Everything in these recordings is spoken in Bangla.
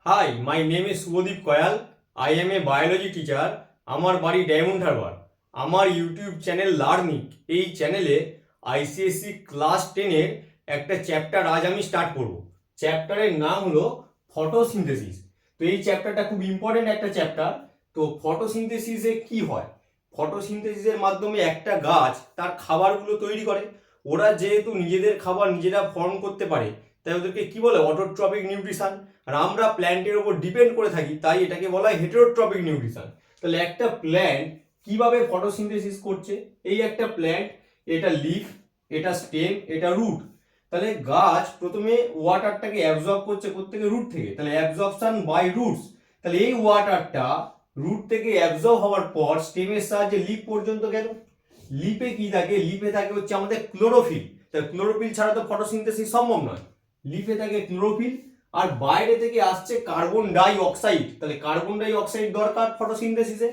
Hi, my name is Subodip Koyal. I am a biology teacher. আমার বাড়ি ডায়মন্ড হারবার। আমার ইউটিউব চ্যানেল লার্নিক, এই চ্যানেলে আইসিএসসি ক্লাস 10-এর একটা চ্যাপ্টার আজ আমি স্টার্ট করব। চ্যাপ্টারের নাম হলো ফটোসিনথেসিস। তো এই চ্যাপ্টারটা খুব ইম্পর্টেন্ট একটা চ্যাপ্টার। তো ফটোসিনথেসিসে কি হয়? ফটোসিনথেসিসের মাধ্যমে একটা গাছ তার খাবারগুলো তৈরি করে। ওরা যেহেতু নিজেদের খাবার নিজেরা ফর্ম করতে পারে, তাই ওদেরকে কি বলে? Autotrophic nutrition. আর আমরা প্ল্যান্টের উপর ডিপেন্ড করে থাকি, তাই এটাকে বলা হয় হেটেরোট্রপিক নিউট্রিশন। তাহলে একটা প্ল্যান্ট কিভাবে ফটোসিনথেসিস করছে? এই একটা প্ল্যান্ট, এটা লিফ, এটা স্টেম, এটা রুট। তাহলে গাছ প্রথমে ওয়াটারটাকে অ্যাবজর্ব করছে কোত্থেকে? রুট থেকে। তাহলে অ্যাবজর্পশন বাই রুটস। তাহলে এই ওয়াটারটা রুট থেকে অ্যাবজর্ব হওয়ার পর স্টেমের সাহায্যে লিফ পর্যন্ত গেল। লিপে কি থাকে? লিপে থাকে হচ্ছে আমাদের ক্লোরোফিল। তাহলে ক্লোরোফিল ছাড়া তো ফটোসিনথেসিস সম্ভব নয়। লিপে থাকে ক্লোরোফিল, আর বাইরে থেকে আসছে কার্বন ডাই অক্সাইড। তাহলে কার্বন ডাই অক্সাইড দরকার ফটোসিনথেসিসে।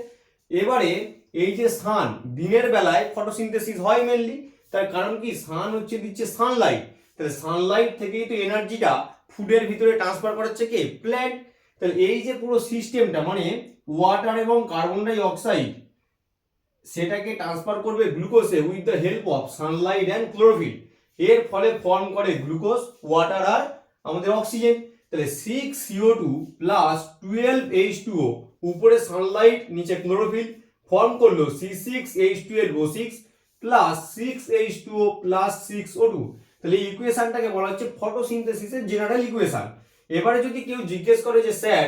এবারে এই যে সান, দিনের বেলায় ফটোসিনথেসিস হয় মেনলি, তার কারণ কি? সান হচ্ছে দিচ্ছে সানলাইট। তাহলে সানলাইট থেকেই তো এনার্জিটা ফুডের ভিতরে ট্রান্সফার করাচ্ছে কে? প্ল্যান্ট। তাহলে এই যে পুরো সিস্টেমটা, মানে ওয়াটার এবং কার্বন ডাই অক্সাইড সেটাকে ট্রান্সফার করবে গ্লুকোজে with the help of sunlight and chlorophyll. এর ফলে ফর্ম করে গ্লুকোজ, ওয়াটার আর আমাদের অক্সিজেন। তাহলে 6CO2 প্লাস 12H2O, উপরে সানলাইট নিচে ক্লোরোফিল, ফর্ম করলো C6H12O6 plus 6H2O plus 6O2। তাহলে এই ইকুয়েশনটাকে বলা হচ্ছে ফটোসিনথেসিসের জেনারেল ইকুয়েশন। এবারে যদি কেউ জিজ্ঞেস করে যে স্যার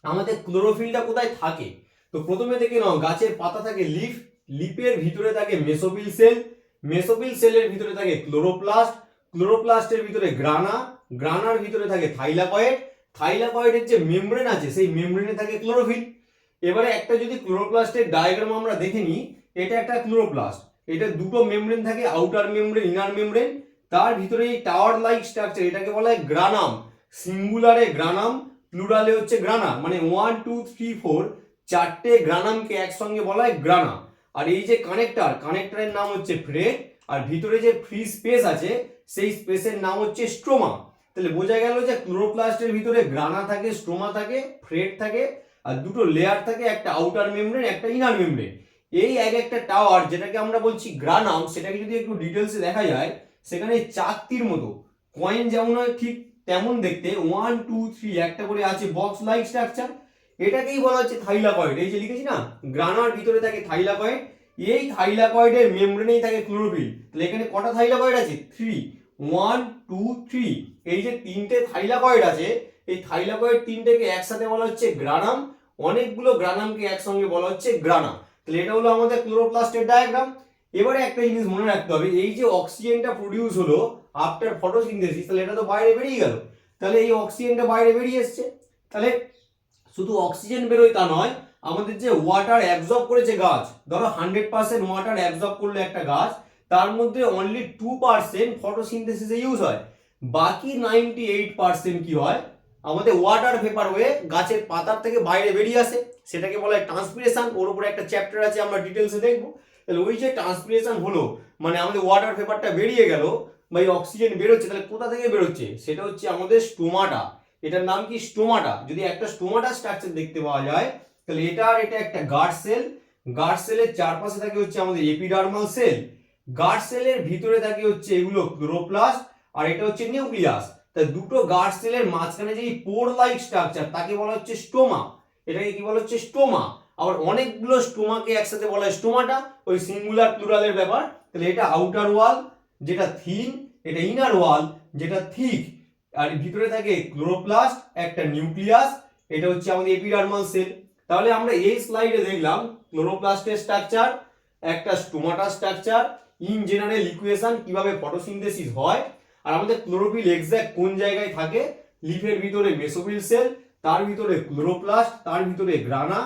আমাদের ক্লোরোফিলটা কোথায় থাকে, তো প্রথমে দেখে নাও, গাছের পাতা থাকে লিফ, লিফের ভিতরে থাকে মেসোফিল সেল, মেসোফিল সেলের ভিতরে থাকে ক্লোরোপ্লাস্ট, ক্লোরোপ্লাস্টের ভিতরে গ্রানা, গ্রানার ভিতরে থাকে থাইলাকয়েড, থাইলাকয়েডের যে মেমব্রেন আছে সেই মেমব্রেনে থাকে ক্লোরোফিল। এবারে একটা যদি ক্লোরোপ্লাস্টের ডায়াগ্রাম আমরা দেখে নিই, এটা একটা ক্লোরোপ্লাস্ট, এটা দুটো মেমব্রেন থাকে, আউটার মেমব্রেন, ইনার মেমব্রেন। তার ভিতরে এই টাওয়ার লাইক স্ট্রাকচার, এটাকে বলা হয় গ্রানাম। সিঙ্গুলারে গ্রানাম, প্লুরালে হচ্ছে গ্রানা, মানে 1 2 3 4 চারটে গ্রানামকে একসঙ্গে বলা হয় গ্রানা। আর এই যে কানেক্টর, কানেক্টরের নাম হচ্ছে ফ্রেট, আর ভিতরে যে ফ্রি স্পেস আছে সেই স্পেসের নাম হচ্ছে স্ট্রোমা। তাহলে বোঝা গেল যে ক্লোরোপ্লাস্টের ভিতরে গ্রানা থাকে, স্ট্রোমা থাকে, ফ্রেট থাকে, আর দুটো লেয়ার থাকে, একটা আউটার মেমব্রেন, একটা ইনার মেমব্রেন। এই এক একটা টাওয়ার যেটাকে আমরা বলছি গ্রানাম, সেটাকে যদি একটু ডিটেলসে দেখা যায়, সেখানে চাকতির মতো, কয়েন যেমন হয় ঠিক তেমন দেখতে 1 2 3 একটা করে আছে বক্স লাইক স্ট্রাকচার। এটাকেই বলা হচ্ছে থাইলাকয়েড। এই যে লিখেছি না, গ্রানার ভিতরে থাকে থাইলাকয়েড, এই থাইলাকয়েডের মেমব্রেনেই থাকে ক্লোরোফিল। তাহলে এখানে কটা থাইলাকয়েড আছে? 3, 1 2 3। এই যে তিনটে থাইলাকয়েড আছে, এই থাইলাকয়েড তিনটেকে একসাথে বলা হচ্ছে গ্রানাম, অনেকগুলো গ্রানামকে একসঙ্গে বলা হচ্ছে গ্রানা। তাহলে এটা হলো আমাদের ক্লোরোপ্লাস্টের ডায়াগ্রাম। এবারে একটা জিনিস মনে রাখতে হবে, এই যে অক্সিজেনটা প্রডিউস হলো আফটার ফটোসিনথেসিস, তাহলে এটা তো বাইরে বেরিয়ে গেল। তাহলে এই অক্সিজেনটা বাইরে বেরিয়ে এসছে। তাহলে শুধু অক্সিজেন বেরোয় তা নয়, আমাদের যে ওয়াটার অ্যাবজর্ব করেছে গাছ, ধরো 100% ওয়াটার অ্যাবজর্ব করলো একটা গাছ, তার মধ্যে অনলি 2% ফটোসিনথেসিসে ইউজ হয়। বাকি 98% কি হয়? আমাদের ওয়াটার ভেপার হয়ে গাছের পাতার থেকে বাইরে বেরিয়ে আসে, সেটাকে বলা হয় ট্রান্সপিরেশন। ওর উপরে একটা চ্যাপ্টার আছে, আমরা ডিটেলসে দেখবো। তাহলে ওই যে ট্রান্সপিরেশন হলো, মানে আমাদের ওয়াটার ভেপারটা বেরিয়ে গেল বা অক্সিজেন বেরোচ্ছে, তাহলে কোথা থেকে বেরোচ্ছে? সেটা হচ্ছে আমাদের স্টোমাটা। এটার নাম কি? স্টোমাটা। যদি একটা স্টোমাটা স্ট্রাকচার দেখতে পাওয়া যায়, তাহলে এটা আর এটা একটা গার্ড সেল, গার্ড সেলের চারপাশে থাকে হচ্ছে আমাদের এপিডার্মাল সেল, গার্ড সেলের ভিতরে থাকে হচ্ছে এগুলো ক্লোরোপ্লাস্ট, আর এটা হচ্ছে নিউক্লিয়াস। তাই দুটো গার্ড সেলের মাঝখানে যে পোর লাইক স্ট্রাকচার, তাকে বলা হচ্ছে স্টোমা। এটাকে কি বলা হচ্ছে? স্টোমা। আবার অনেকগুলো স্টোমাকে একসাথে বলা হয় স্টোমাটা, ওই সিঙ্গুলার প্লুরালের ব্যাপার। তাহলে এটা আউটার ওয়াল যেটা থিন, এটা ইনার ওয়াল যেটা থিক, আর ভিতরে থাকে ক্লোরোপ্লাস্ট, একটা নিউক্লিয়াস, এটা হচ্ছে আমাদের এপিডার্মাল সেল। তাহলে আমরা এই স্লাইডে দেখলাম ক্লোরোপ্লাস্টের স্ট্রাকচার, একটা stomata structure, in general equation কিভাবে ফটোসিনথেসিস হয়, আর আমাদের ক্লোরোফিল এক্সাক্ট কোন জায়গায় থাকে। লিফের ভিতরে মেসোফিল সেল, তার ভিতরে ক্লোরোপ্লাস্ট, তার ভিতরে গ্রানা,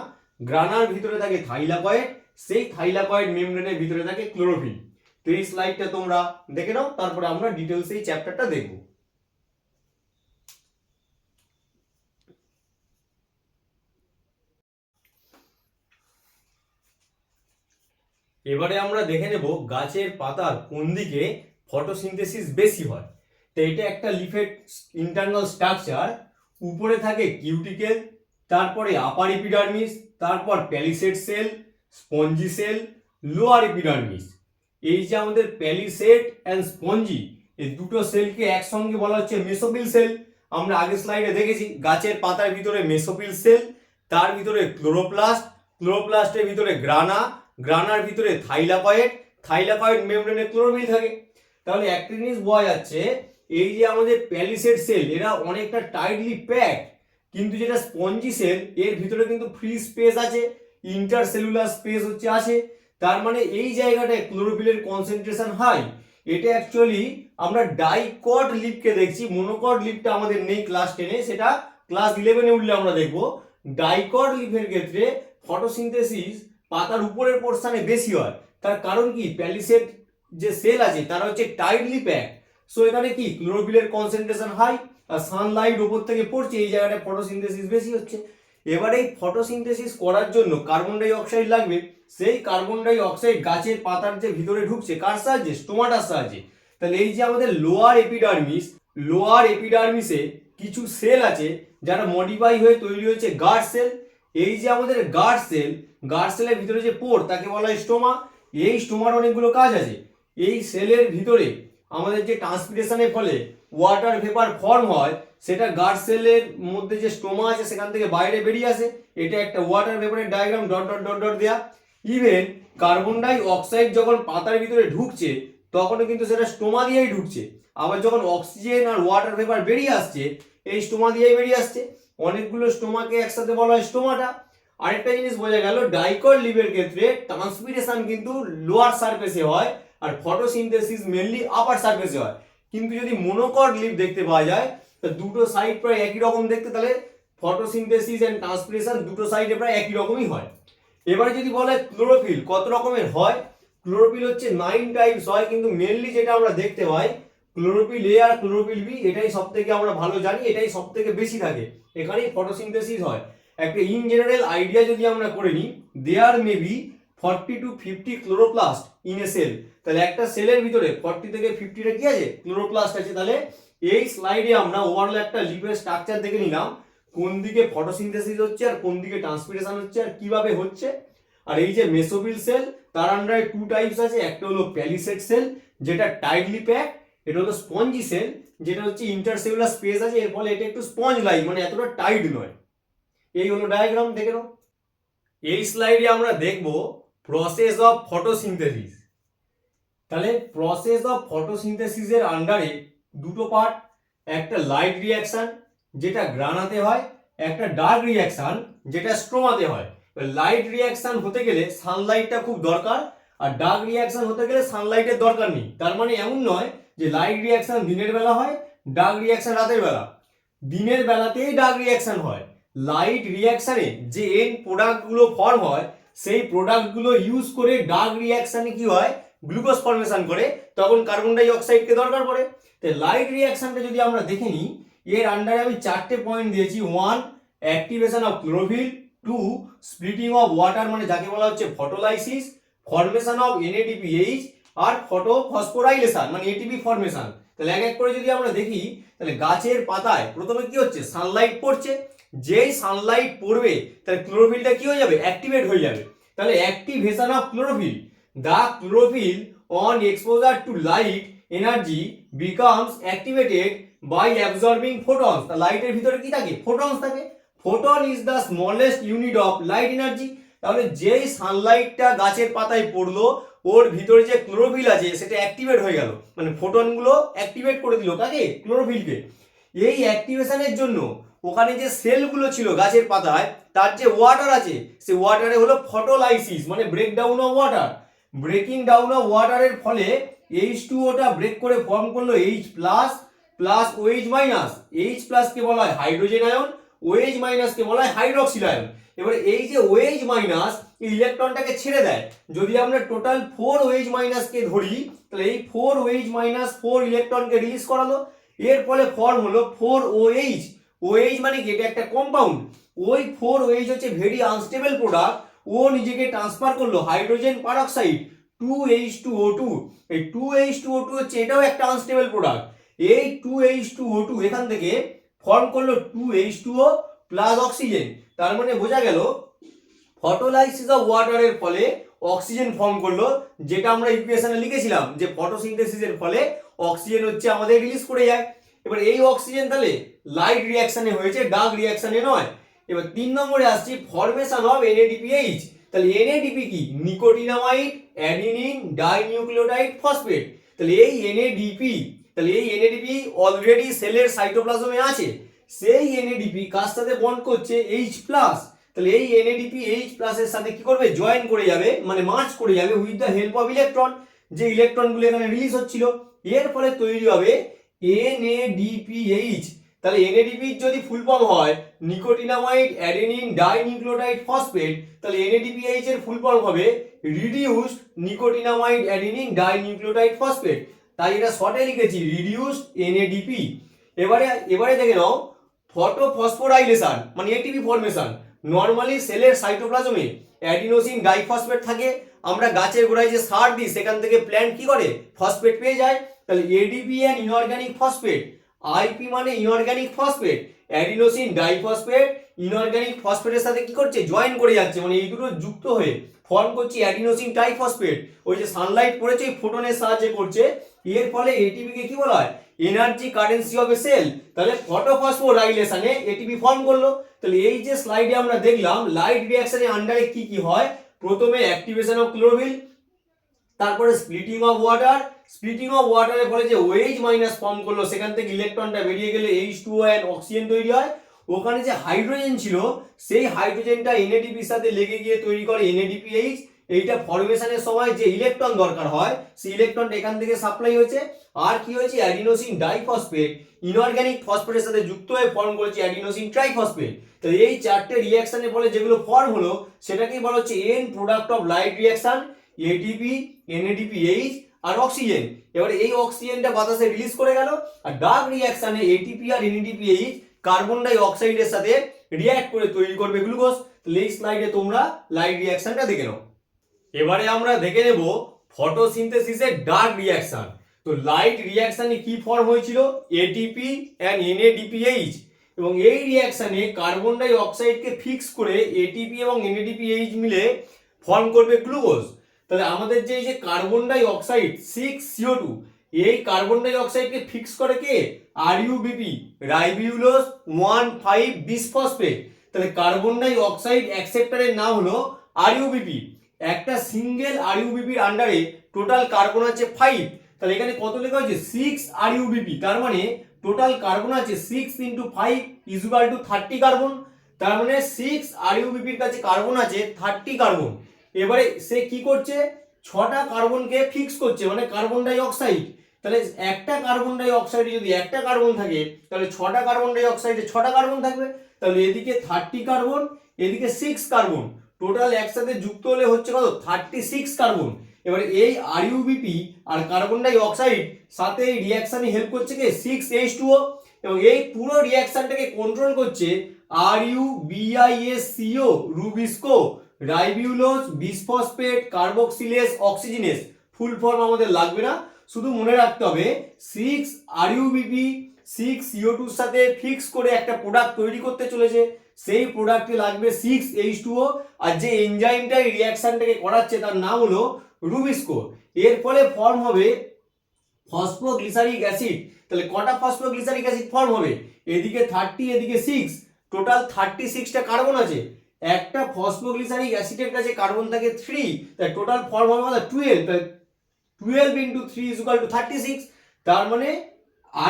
গ্রানার ভিতরে থাকে থাইলাকয়েড, সেই থাইলাকয়েড মেমব্রেনের ভিতরে থাকে ক্লোরোফিল। তো এই স্লাইডটা তোমরা দেখে নাও, তারপরে আমরা ডিটেলসে এই চ্যাপ্টারটা দেখব। এবারে আমরা দেখে নেব গাছের পাতার কোন দিকে ফটোসিনথেসিস বেশি হয়। তো এটা একটা লিফের ইন্টারনাল স্ট্রাকচার, উপরে থাকে কিউটিকেল, তারপরে আপার এপিডার্মিস, তারপর palisade cell, spongy cell, lower epidermis. এই যে আমাদের প্যালিসেড অ্যান্ড স্পঞ্জি, এই দুটো সেলকে একসঙ্গে বলা হচ্ছে মেসোফিল সেল। আমরা আগের স্লাইডে দেখেছি গাছের পাতার ভিতরে মেসোফিল সেল, তার ভিতরে ক্লোরোপ্লাস্ট, ক্লোরোপ্লাস্টের ভিতরে গ্রানা, গ্রানার ভিতরে থাইলাকয়েড, থাইলাকয়েড মেমব্রেনে ক্লোরোফিল থাকে। তাহলে একটা জিনিস বোঝা যাচ্ছে, এই যে আমাদের প্যালিসেড সেল এরা অনেকটা টাইটলি প্যাকড, কিন্তু যেটা স্পঞ্জি সেল এর ভিতরে কিন্তু ফ্রি স্পেস আছে, ইন্টারসেলুলার স্পেস হচ্ছে আছে। তার মানে এই জায়গাটায় ক্লোরোফিলের কনসেন্ট্রেশন হাই। এটা অ্যাকচুয়ালি আমরা ডাইকট লিভকে দেখছি, মনোকট লিভটা আমাদের নেই ক্লাস 10-এ, সেটা ক্লাস 11-এ উঠলে আমরা দেখবো। ডাইকট লিভের ক্ষেত্রে ফটোসিনথেসিস পাতার উপরের পোর্শনে বেশি হয়। তার কারণ কি, প্যালিসেড যে সেল আছে তারা হচ্ছে টাইটলি প্যাক। সো এখানে কি ক্লোরোফিলের কনসেন্ট্রেশন হাই, আর সানলাইট উপর থেকে পড়ছে, এই জায়গাটায় ফটোসিনথেসিস বেশি হচ্ছে। এবার এই ফটোসিনথেসিস করার জন্য কার্বন ডাই অক্সাইড লাগবে। সেই কার্বন ডাই অক্সাইড গাছের পাতার যে ভিতরে ঢুকছে কার সাহায্যে, স্টোমাটার সাহায্যে। তাহলে এই যে আমাদের লোয়ার এপিডার্মিস, লোয়ার এপিডার্মিসে কিছু সেল আছে যারা মডিফাই হয়ে তৈরি হয়েছে গার্ড সেল। এই যে আমাদের গার্ড সেল, গার্ড সেলের ভিতরে যে পোর তাকে বলা হয় স্টোমা। এই স্টোমার অনেকগুলো কাজ আছে। এই সেলের ভিতরে আমাদের যে ট্রান্সপিরেশনের ফলে ওয়াটার ভেপার ফর্ম হয়, সেটা গার্ড সেলের মধ্যে যে স্টোমা আছে সেখান থেকে বাইরে বেরিয়ে আসে। এটা একটা ওয়াটার ভেপারের diagram, dot dot dot dot দেয়া। ইভেন কার্বন ডাই অক্সাইড যখন পাতার ভিতরে ঢুকছে তখনও কিন্তু সেটা স্টোমা দিয়েই ঢুকছে। আবার যখন অক্সিজেন আর ওয়াটার ভেপার বেরিয়ে আসছে, এই স্টোমা দিয়েই বেরিয়ে আসছে। অনেকগুলো স্টোমাকে একসাথে বলা হয় স্টোমাটা। আরেকটা জিনিস বোঝা গেল, ডাইকট লিভের ক্ষেত্রে ট্রান্সপিরেশন কিন্তু লোয়ার সারফেসে হয়, আর ফটোসিনথেসিস মেনলি আপার সারফেসে হয়। কিন্তু যদি মনোকট লিভ দেখতে পাওয়া যায়, তো দুটো সাইড প্রায় একই রকম দেখতে, তাহলে ফটোসিনথেসিস এন্ড ট্রান্সপিরেশন দুটো সাইডে প্রায় একই রকমই হয়। এবারে যদি বলে ক্লোরোফিল কত রকমের হয়, ক্লোরোফিল হচ্ছে 9 টাইপস হয়, কিন্তু মেনলি যেটা আমরা দেখতে পাই ক্লোরোফিল এ আর ক্লোরোফিল বি, এটাই সব থেকে আমরা ভালো জানি, এটাই সব থেকে বেশি থাকে, এখানেই ফটোসিনথেসিস হয়। একটা ইন জেনারেল আইডিয়া যদি আমরা করে নিই, there may be 40 to 50 chloroplast in a cell. তাহলে একটা সেলের ভিতরে 40 থেকে 50টা কি আছে, ক্লোরোপ্লাস্ট আছে। তাহলে এই স্লাইডে আমরা ওভারঅল একটা লিভের স্ট্রাকচার দেখে নিলাম, কোন দিকে ফটোসিনথেসিস হচ্ছে আর কোন দিকে ট্রান্সপিরেশন হচ্ছে আর কিভাবে হচ্ছে। আর এই যে মেসোফিল সেল, তার আন্ডারে 2 টাইপস আছে, একটা হলো প্যালিসেড সেল যেটা টাইটলি প্যাক, এটা হলো স্পঞ্জি সেল যেটা হচ্ছে ইন্টারসেলুলার স্পেস আছে, এর ফলে এটা একটু স্পঞ্জ লাইক, মানে এতটা টাইট নয়। এই হলো ডায়াগ্রাম, দেখে নাও। এই স্লাইডে আমরা দেখব প্রসেস অফ ফটোসিনথেসিস। তাহলে প্রসেস অফ ফটোসিনথেসিসের আন্ডারে দুটো পার্ট, একটা লাইট রিঅ্যাকশন যেটা গ্রানাতে হয়, একটা ডার্ক রিঅ্যাকশন যেটা স্ট্রোমাতে হয়। লাইট রিঅ্যাকশন হতে গেলে সানলাইটটা খুব দরকার, আর ডার্ক রিঅ্যাকশন হতে গেলে সানলাইটের দরকার নেই। তার মানে এমন নয় যে লাইট রিঅ্যাকশন দিনের বেলা হয়, ডার্ক রিঅ্যাকশন রাতের বেলা। দিনের বেলাতেই ডার্ক রিঅ্যাকশন হয়। লাইট রিঅ্যাকশনে যে এন্ড প্রোডাক্টগুলো ফর্ম হয়, সেই প্রোডাক্টগুলো ইউজ করে ডার্ক রিঅ্যাকশনে কি হয়, গ্লুকোজ ফর্মেশন করে, তখন কার্বন ডাই অক্সাইডকে দরকার পড়ে। তো লাইট রিঅ্যাকশনটা যদি আমরা দেখে নিই, এর আন্ডারে আমি 4টে পয়েন্ট দিয়েছি। 1 activation of chlorophyll, 2 splitting of water মানে যাকে বলা হচ্ছে ফটোলাইসিস, ফর্মেশন অফ NADPH, আর ফটো ফসফোরাইলেশন মানে ATP ফর্মেশন। তাহলে এক এক করে যদি আমরা দেখি, তাহলে গাছের পাতায় প্রথমে কি হচ্ছে, সানলাইট পড়ছে। যেই সানলাইট পড়বে তাহলে ক্লোরোফিলটা কি হয়ে যাবে, অ্যাক্টিভেট হয়ে যাবে। তাহলে activation of chlorophyll, the chlorophyll on exposure to light energy becomes activated by absorbing photons. তা লাইটের ভিতরে কি থাকে, ফোটনস থাকে। Photon is the smallest unit of light energy. তাহলে যেই সানলাইটটা গাছের পাতায় পড়লো, ওর ভিতরে যে ক্লোরোফিল আছে সেটা অ্যাক্টিভেট হয়ে গেল, মানে ফোটনগুলো অ্যাক্টিভেট করে দিল কাকে, ক্লোরোফিলকে। এই অ্যাক্টিভেশনের জন্য ওখানে যে সেলগুলো ছিল গাছের পাতায়, তার যে ওয়াটার আছে, সে ওয়াটারে হলো ফটোলাইসিস মানে breakdown of water. Breaking down of ওয়াটারের ফলে H2O-টা ব্রেক করে ফর্ম করলো H plus plus OH minus. H plus কে বলা হয় হাইড্রোজেন আয়ন, OH মাইনাস কে বলা হয় হাইড্রক্সিল আয়ন। এবারে এই যে OH মাইনাস ইলেকট্রনটাকে ছেড়ে দেয়। যদি আমরা টোটাল 4 OH মাইনাস কে ধরি, তাহলে এই 4 OH মাইনাস 4 ইলেকট্রনকে রিলিজ করালো। এর ফলে ফর্ম হলো 4OH। OH মানে কি, এটা একটা কম্পাউন্ড। ওই 4OH হচ্ছে ভেরি আনস্টেবল প্রোডাক্ট। ও নিজেকে ট্রান্সফার করলো হাইড্রোজেন পারঅক্সাইড 2H2O2। এই 2H2O2 হচ্ছে এটাও একটা আনস্টেবল প্রোডাক্ট। এই 2H2O2 এখান থেকে ফর্ম করলো 2H2O প্লাস অক্সিজেন। তার মানে বোঝা গেল ফটোলাইসিস অফ ওয়াটারের ফলে অক্সিজেন ফর্ম করলো, যেটা আমরা ইকুয়েশনে লিখেছিলাম যে ফটোসিনথেসিসের ফলে অক্সিজেন হচ্ছে আমাদের রিলিজ করে যায়। এবার এই অক্সিজেন তাহলে লাইট রিয়াকশনে হয়েছে, ডার্ক রিয়াকশনে নয়। এবার 3 নম্বরে আসছি ফরমেশন অফ NADPH। তাহলে NADP কি? Nicotinamide adenine dinucleotide phosphate. তাহলে এই NADP, তাহলে এই NADP অলরেডি সেলের সাইটোপ্লাজমে আছে। সেই NADP কার সাথে বন্ড করছে? H+। তাহলে এই NADP H+ এর সাথে কি করবে? জয়েন করে যাবে, মানে মার্চ করে যাবে with the help of electron. যে ইলেকট্রনগুলো এখানে রিলিজ হচ্ছিল, এর ফলে তৈরি হবে NADPH। তাহলে NADP যদি ফুল ফর্ম হয় নিকোটিনামাইড অ্যাডেনিন ডাইনিউক্লিওটাইড ফসফেট, তাহলে NADPH এর ফুল ফর্ম হবে reduced nicotinamide adenine dinucleotide phosphate. তাই এটা শর্টে লিখেছি রিডিউসড NADP। এবারে দেখে নাও ফটোফসফোরাইলেশন মানে ATP ফর্মেশন। নর্মালি সেলের সাইটোপ্লাজমে অ্যাডিনোসিন ডাইফসফেট থাকে। আমরা গাছের গোড়ায় যে সার দিই সেখান থেকে প্ল্যান্ট কি করে? ফসফেট পেয়ে যায়। তাহলে ADP and inorganic phosphate, IP মানে inorganic phosphate, adenosine diphosphate inorganic ফসফেটের সাথে কি করছে? জয়েন করে যাচ্ছে, মানে এই দুটো যুক্ত হয়ে ফর্ম করছে অ্যাডিনোসিন ট্রাইফসফেট। ওই যে সানলাইট পড়েছে এই ফোটনের সাহায্যে করছে। এর ফলে ATP কে কি বলা হয়? Energy currency of a cell. তাহলে ফটোফসফোরাইলেশনে ATP ফর্ম করলো। তাহলে এই যে স্লাইডে আমরা দেখলাম লাইট রিঅ্যাকশনের আন্ডারে কি কি হয়। প্রথমে অ্যাক্টিভেশন অফ ক্লোরোফিল, তারপরে splitting of water. Splitting of ওয়াটারের ফলে যে OH মাইনাস ফর্ম করলো সেখান থেকে ইলেকট্রনটা বেরিয়ে গেলে H2O এন্ড অক্সিজেন তৈরি হয়। ওখানে যে হাইড্রোজেন ছিল সেই হাইড্রোজেনটা NADP এর সাথে লেগে গিয়ে তৈরি করে NADPH। এইটা ফরমেশনের সময় যে ইলেকট্রন দরকার হয় সেই ইলেকট্রনটা এখান থেকে সাপ্লাই হয়েছে। আর কি হয়েছে? অ্যাডিনোসিন ডাইফসফেট ইনঅর্গানিক ফসফেটের সাথে যুক্ত হয়ে ফর্ম করেছে অ্যাডিনোসিন ট্রাইফসফেট। তো এই চারটে রিঅ্যাকশনের ফলে যেগুলো ফর্ম হলো সেটাকেই বলা হচ্ছে end product of light reaction, ATP NADPH আর অক্সিজেন। এবারে এই অক্সিজেনটা বাতাসে রিলিজ করে গেল। আর ডার্ক রিঅ্যাকশনে ATP আর NADPH কার্বন ডাই অক্সাইডের সাথে রিঅ্যাক্ট করে তৈরি করবে গ্লুকোজ। তাহলে এই স্লাইডে তোমরা লাইট রিঅ্যাকশনটা দেখে নাও। এবারে আমরা দেখে নেব ফটোসিনথেসিসের ডার্ক রিঅ্যাকশন। তো লাইট রিঅ্যাকশনে কি ফর্ম হয়েছিল? ATP and NADPH। এবং এই রিঅ্যাকশনে কার্বন ডাই অক্সাইডকে ফিক্স করে ATP এবং NADPH মিলে ফর্ম করবে গ্লুকোজ। তাহলে আমাদের যে এই যে কার্বন ডাই অক্সাইড 6CO2, এই কার্বন ডাই অক্সাইডকে ফিক্স করে কে? RUBP ribulose 1,5 bisphosphate. তাহলে কার্বন ডাই অক্সাইড অ্যাকসেপ্টরের নাম হলো RUBP। একটা সিঙ্গেল RUBP এর আন্ডারে টোটাল কার্বন আছে 5। তাহলে এখানে কত লেখা হয়েছে? 6 RUBP। তার মানে টোটাল কার্বন আছে 6 × 5 = 30 কার্বন। তার মানে 6 RUBP এর কাছে কার্বন আছে 30 কার্বন। এবারে সে কি করছে? 6টা কার্বনকে ফিক্স করছে, মানে কার্বন ডাই অক্সাইড। তাহলে একটা কার্বন ডাই অক্সাইডে যদি একটা কার্বন থাকে তাহলে 6টা কার্বন ডাই অক্সাইডে 6টা কার্বন থাকবে। তাহলে এদিকে 30 কার্বন, এদিকে 6 কার্বন, টোটাল একসাথে যুক্ত হলে হচ্ছে কত? 36 কার্বন। এবারে এই RUBP আর কার্বন ডাই অক্সাইড সাথে এই রিঅ্যাকশনে হেল্প করছে কে? 6H2O। এবং এই পুরো রিঅ্যাকশনটাকে কন্ট্রোল করছে RUBISCO rubisco ribulose bisphosphate carboxylase oxygenase. Full form আমাদের লাগবে না, শুধু মনে রাখতে হবে 6 RUBP 6CO2 এর সাথে ফিক্স করে একটা প্রোডাক্ট তৈরি করতে চলেছে। সেই প্রোডাক্টে লাগবে 6H2O। আর যে এনজাইমটা এই রিঅ্যাকশনটাকে করাচ্ছে তার নাম হলো রুবিস্কো। এর ফলে ফর্ম হবে ফসফোগ্লিসারিক অ্যাসিড। তাহলে কটা ফসফোগ্লিসারিক অ্যাসিড ফর্ম হবে? এদিকে 30 এদিকে 6, টোটাল 36টা কার্বন আছে। একটা ফসফোগ্লিসারিক অ্যাসিডের কাছে কার্বন থাকে 3, তাই টোটাল ফর্ম হবে 12। তাই 12 × 3 = 36। তার মানে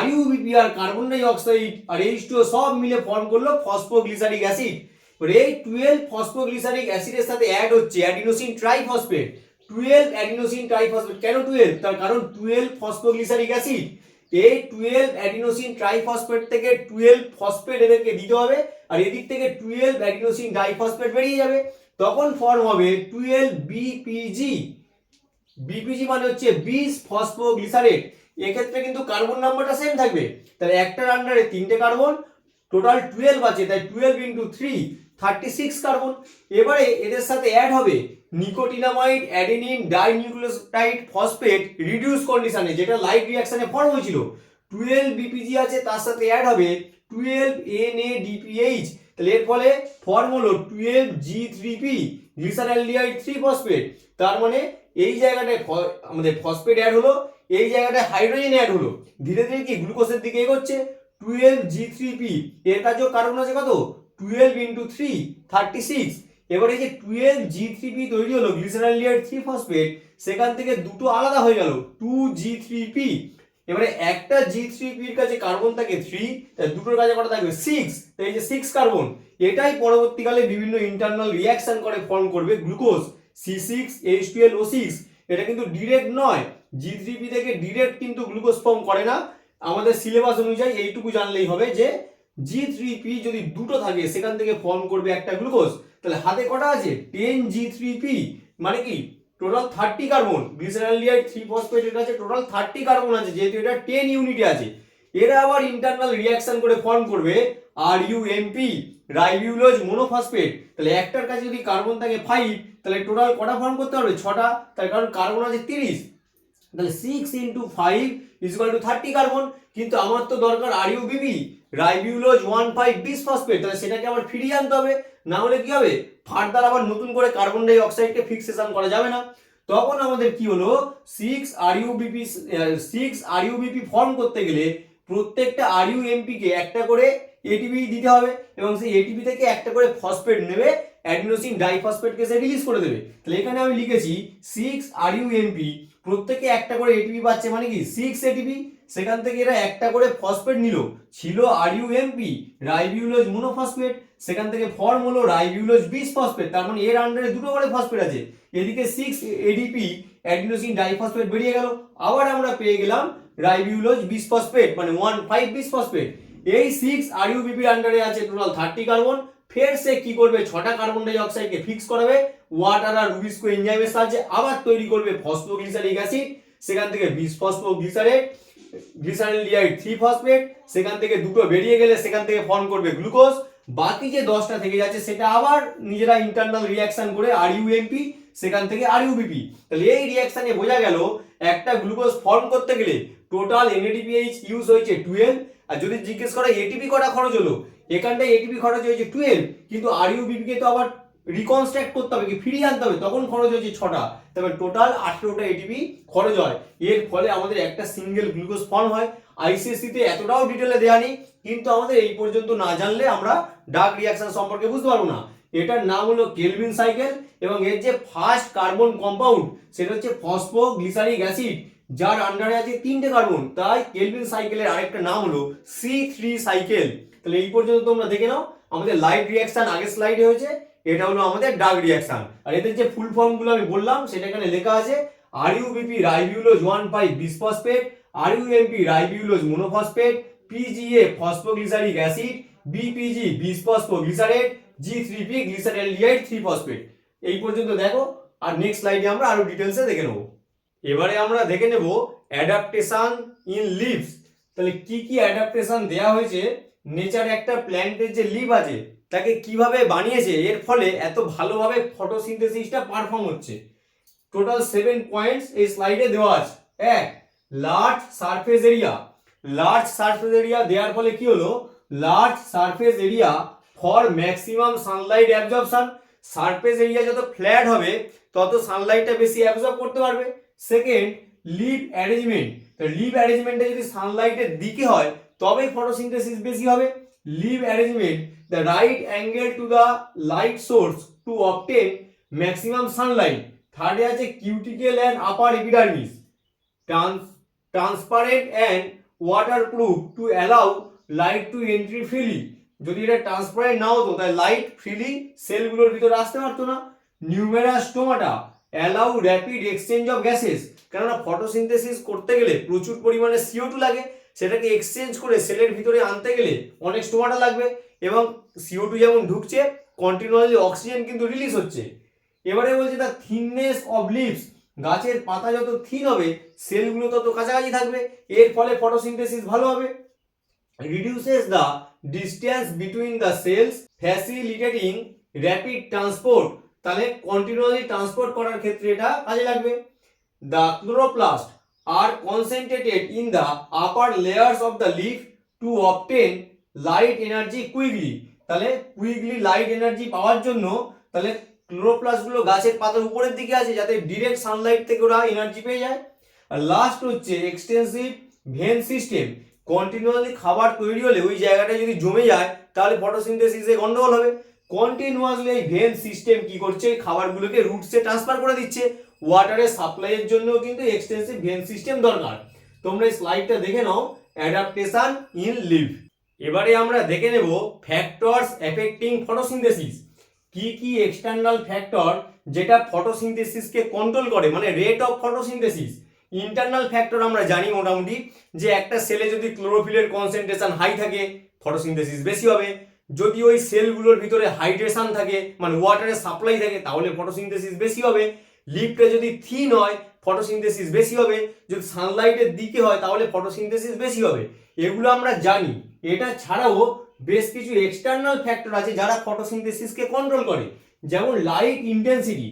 RUBP আর কার্বন ডাই অক্সাইড আর H2O সব মিলে ফর্ম করলো ফসফোগ্লিসারিক অ্যাসিড। এবার এই 12 ফসফোগ্লিসারিক অ্যাসিডের সাথে অ্যাড হচ্ছে অ্যাডিনোসিন ট্রাইফসফেট। 12 adenosine triphosphate. কেন 12? তার কারণ 12 ফসফোগ্লিসারিক অ্যাসিড। এই 12 অ্যাডিনোসিন ট্রাইফসফেট থেকে 12 ফসফেট এদেরকে দিতে হবে, আর এদিক থেকে 12 অ্যাডিনোসিন ডাইফসফেট বেরিয়ে যাবে। তখন ফর্ম হবে 12 BPG। BPG মানে হচ্ছে বিস ফসফোগ্লিসারেট। এক্ষেত্রে কিন্তু কার্বন নাম্বারটা সেম থাকবে। তাহলে একটার আন্ডারে 3টে কার্বন, টোটাল 12 আছে, তাই 12 × 3 36 কার্বন। এবারে এদের সাথে অ্যাড হবে nicotinamide adenine dinucleotide phosphate reduce কন্ডিশনে, যেটা লাইট রিঅ্যাকশনে ফর্ম হয়েছিল। 12 BPG আছে, তার সাথে অ্যাড হবে 12NADPH। তাহলে এর ফলে ফর্ম হলো 12G3P গ্লিসারলডিহাইড 3 ফসফেট। তার মানে এই জায়গাটায় আমাদের ফসফেট অ্যাড হলো, এই জায়গাটায় হাইড্রোজেন অ্যাড হলো, ধীরে ধীরে কি গ্লুকোজের দিকে এগোচ্ছে। 12G3P এর কাছেও কার্বন আছে কত, 12 ইন্টু 3 36। এবার এই যে 12G3P তৈরি হলো গ্লিসারলডিহাইড 3 ফসফেট, সেখান থেকে দুটো আলাদা হয়ে গেল 2G3P। এবারে একটা G3P এর কাছে কার্বন থাকে 3, তাই দুটোর কাছে কত থাকবে 6। তাই এই যে 6 কার্বন, এটাই পরবর্তীকালে বিভিন্ন ইন্টারনাল রিঅ্যাকশন করে ফর্ম করবে গ্লুকোজ C6H12O6। এটা কিন্তু ডিরেক্ট নয়, G3P থেকে ডিরেক্ট কিন্তু গ্লুকোজ ফর্ম করে না। আমাদের সিলেবাস অনুযায়ী এইটুকু জানলেই হবে যে G3P যদি দুটো থাকে সেখান থেকে ফর্ম করবে একটা গ্লুকোজ। তাহলে হাতে কটা আছে 10G3P, মানে কি টোটাল 30 কার্বন। গ্লিসারলডিহাইড 3 ফসফেটের কাছে টোটাল 30 কার্বন আছে, যেহেতু এটা 10 ইউনিটে আছে। এরা আবার ইন্টারনাল রিঅ্যাকশন করে ফর্ম করবে RUMP রাইবিউলোজ মোনোফসফেট। তাহলে একটার কাছে যদি কার্বন থাকে 5, তাহলে টোটাল কটা ফর্ম করতে হবে 6টা, তার কারণ কার্বন আছে 30। তাহলে 6 ইন্টু 5 ইকুয়াল টু 30 কার্বন। কিন্তু আমার তো দরকার RUBB রাইবিউলোজ 1,5 বিসফসফেট, তাহলে সেটাকে আবার ফিরিয়ে আনতে হবে, না হলে কি হবে ফার্দার আবার নতুন করে কার্বন ডাই অক্সাইডকে ফিক্সেশন করা যাবে না। তখন আমাদের কি হলো 6 RUBP ফর্ম করতে গেলে প্রত্যেকটা RUMP কে একটা করে এটিপি দিতে হবে, এবং সেই এটিপি থেকে একটা করে ফসফেট নেবে, অ্যাডিনোসিন ডাইফসফেটকে সে রিলিজ করে দেবে। তাহলে এখানে আমি লিখেছি 6 RUMP প্রত্যেকে একটা করে এটিপি পাচ্ছে, মানে কি 6 এটিপি। সেখান থেকে এরা একটা করে ফসফেট নিল, ছিল RUMP রাইবিউলোজ মোনোফসফেট, সেখান থেকে ফর্ম হলো রাইবিউলোজ বিসফসফেট। তার মানে এর আন্ডারে দুটো করে ফসফেট আছে, এদিকে 6 ADP অ্যাডিনোসিন ডাইফসফেট বেরিয়ে গেল, আবার আমরা পেয়ে গেলাম রাইবিউলোজ বিসফসফেট মানে 1,5 বিসফসফেট। এই 6 RUBP আন্ডারে আছে টোটাল 30 কার্বন। ফের সে কি করবে 6টা কার্বন ডাই অক্সাইডকে ফিক্স করাবে ওয়াটার আর রুবিস্কো এনজাইমের সাহায্যে, আবার তৈরি করবে ফসফোগ্লিসারিক অ্যাসিড, সেখান থেকে বিসফসফোগ্লিসারেট গ্লিসারলডিহাইড 3 ফসফেট, সেখান থেকে দুটো বেরিয়ে গেলে সেখান থেকে ফর্ম করবে গ্লুকোজ। বাকি যে 10টা থেকে যাচ্ছে সেটা আবার নিজেরা ইন্টারনাল রিঅ্যাকশন করে RUMP, সেখান থেকে RUBP। তাহলে এই রিঅ্যাকশনে বোঝা গেল একটা গ্লুকোজ ফর্ম করতে গেলে টোটাল NADPH ইউজ হয়েছে 12। আর যদি জিজ্ঞেস করে এটিপি কটা খরচ হলো, এখানটায় এটিপি খরচ হয়েছে 12, কিন্তু RUBP কে তো আবার রিকনস্ট্রাক্ট করতে হবে, কি ফিরিয়ে আনতে হবে, তখন খরচ হয়েছে 6টা। তবে টোটাল 18টা এটিপি খরচ হয়। এর ফলে আমাদের একটা সিঙ্গেল গ্লুকোজ ফর্ম হয়। ICSE তে এতটাও ডিটেলে দেয়া নেই, কিন্তু আমাদের এই পর্যন্ত না জানলে আমরা ডার্ক রিঅ্যাকশন সম্পর্কে বুঝতে পারবো না। এটার নাম হলো কেলভিন সাইকেল, এবং এর যে ফার্স্ট কার্বন কম্পাউন্ড সেটা হচ্ছে ফসফোগ্লিসারিক অ্যাসিড, যার আন্ডারে আছে 3টে কার্বন, তাই কেলভিন সাইকেলের আরেকটা নাম হলো C3 সাইকেল। তাহলে এই পর্যন্ত তোমরা দেখে নাও, আমাদের লাইট রিঅ্যাকশন আগের স্লাইডে হয়েছে, এটা হলো আমাদের ডার্ক রিঅ্যাকশন। আর এদের যে ফুল ফর্ম গুলো আমি বললাম সেটা এখানে লেখা আছে RUBP ribulose 1,5 bisphosphate, RUMP ribulose monophosphate, PGA phosphoglyceric acid, BPG bisphosphoglycerate, G3P glyceraldehyde 3 phosphate. এই পর্যন্ত দেখো, আর নেক্সট স্লাইডে আমরা আরো ডিটেইলসে দেখে নেব। এবারে আমরা দেখে নেব অ্যাডাপ্টেশন ইন লিভস। তাহলে কি কি অ্যাডাপ্টেশন দেয়া হয়েছে নেচারে একটা প্ল্যান্টের যে লিভ আছে তাকে কিভাবে বানিয়েছে, এর ফলে এত ভালোভাবে ফটোসিনথেসিসটা পারফর্ম হচ্ছে। টোটাল 7 পয়েন্টস এই স্লাইডে দেওয়া আছে। এক, large surface area. Large surface area দেওয়ার ফলে কি হলো, large surface area for maximum sunlight absorption. Surface area যত ফ্ল্যাট হবে তত সানলাইটটা বেশি অ্যাবজর্ব করতে পারবে। Second, leaf arrangement. লিভ অ্যারেঞ্জমেন্টটা যদি সানলাইটের দিকে হয় তবে ফটোসিনথেসিস বেশি হবে। Leaf arrangement, the right angle to the light source to obtain maximum sunlight. থার্ডে আছে cuticle and upper epidermis, transparent and waterproof to allow light to entry freely. যদি এটা ট্রান্সপারেন্ট না হতো তাহলে লাইট ফ্রিলি সেলগুলোর ভিতরে আসতে পারতো না। Numerous stomata allow rapid exchange of gases, কেননা ফটোসিনথেসিস করতে গেলে প্রচুর পরিমাণে CO2 লাগে, সেটাকে এক্সচেঞ্জ করে সেলের ভিতরে আনতে গেলে অনেক স্টোমাটা লাগবে, এবং CO2 যেমন ঢুকছে কন্টিনিউয়াসলি অক্সিজেন কিন্তু রিলিজ হচ্ছে। এবারে বলছে দ্য থিননেস অফ লিভস, গাছের পাতা যত থিন হবে সেলগুলো তত কাছাকাছি থাকবে, এর ফলে ফটোসিনথেসিস ভালো হবে। Reduces the distance between the cells facilitating rapid transport, তাহলে কন্টিনিউয়াসলি ট্রান্সপোর্ট করার ক্ষেত্রে এটা কাজে লাগবে। The chloroplast are concentrated in the upper layers of the leaf to obtain light energy quickly. তাহলে কুইকলি লাইট এনার্জি পাওয়ার জন্য তাহলে ক্লোরোপ্লাস্টগুলো গাছের পাতার উপরের দিকে আছে যাতে ডিরেক্ট সানলাইট থেকে ওরা এনার্জি পেয়ে যায়। আর লাস্ট হচ্ছে এক্সটেন্সিভ ভেন সিস্টেম। কন্টিনিউয়াসলি খাবার তৈরি হলে ওই জায়গাটা যদি জমে যায় তাহলে ফটোসিনথেসিসে গন্ডগোল হবে। কন্টিনিউয়াসলি এই ভেন সিস্টেম কি করছে, খাবারগুলোকে রুটসে ট্রান্সফার করে দিচ্ছে। ওয়াটারের সাপ্লাইয়ের জন্য কিন্তু এক্সটেন্সিভ ভেন সিস্টেম দরকার। তোমরা এই স্লাইডটা দেখে নাও, অ্যাডাপ্টেশন ইন লিভ। এবারে আমরা দেখে নেব ফ্যাক্টরস এফেক্টিং ফটোসিনথেসিস। কি কি এক্সটার্নাল ফ্যাক্টর যেটা ফটোসিনথেসিসকে কন্ট্রোল করে, মানে rate of photosynthesis. Internal factor আমরা জানি মোটামুটি যে একটা সেলে যদি ক্লোরোফিলের কনসেন্ট্রেশন হাই থাকে ফটোসিনথেসিস বেশি হবে। যদি ওই সেলগুলোর ভিতরে হাইড্রেশন থাকে মানে ওয়াটারের সাপ্লাই থাকে তাহলে ফটোসিনথেসিস বেশি হবে। লিফটা যদি থিন হয় ফটোসিনথেসিস বেশি হবে। যদি সানলাইটের দিকে হয় তাহলে ফটোসিনথেসিস বেশি হবে। এগুলো আমরা জানি। এটা ছাড়াও বেশ কিছু এক্সটার্নাল ফ্যাক্টর আছে যারা ফটোসিনথেসিসকে কন্ট্রোল করে, যেমন লাইট ইন্টেন্সিটি।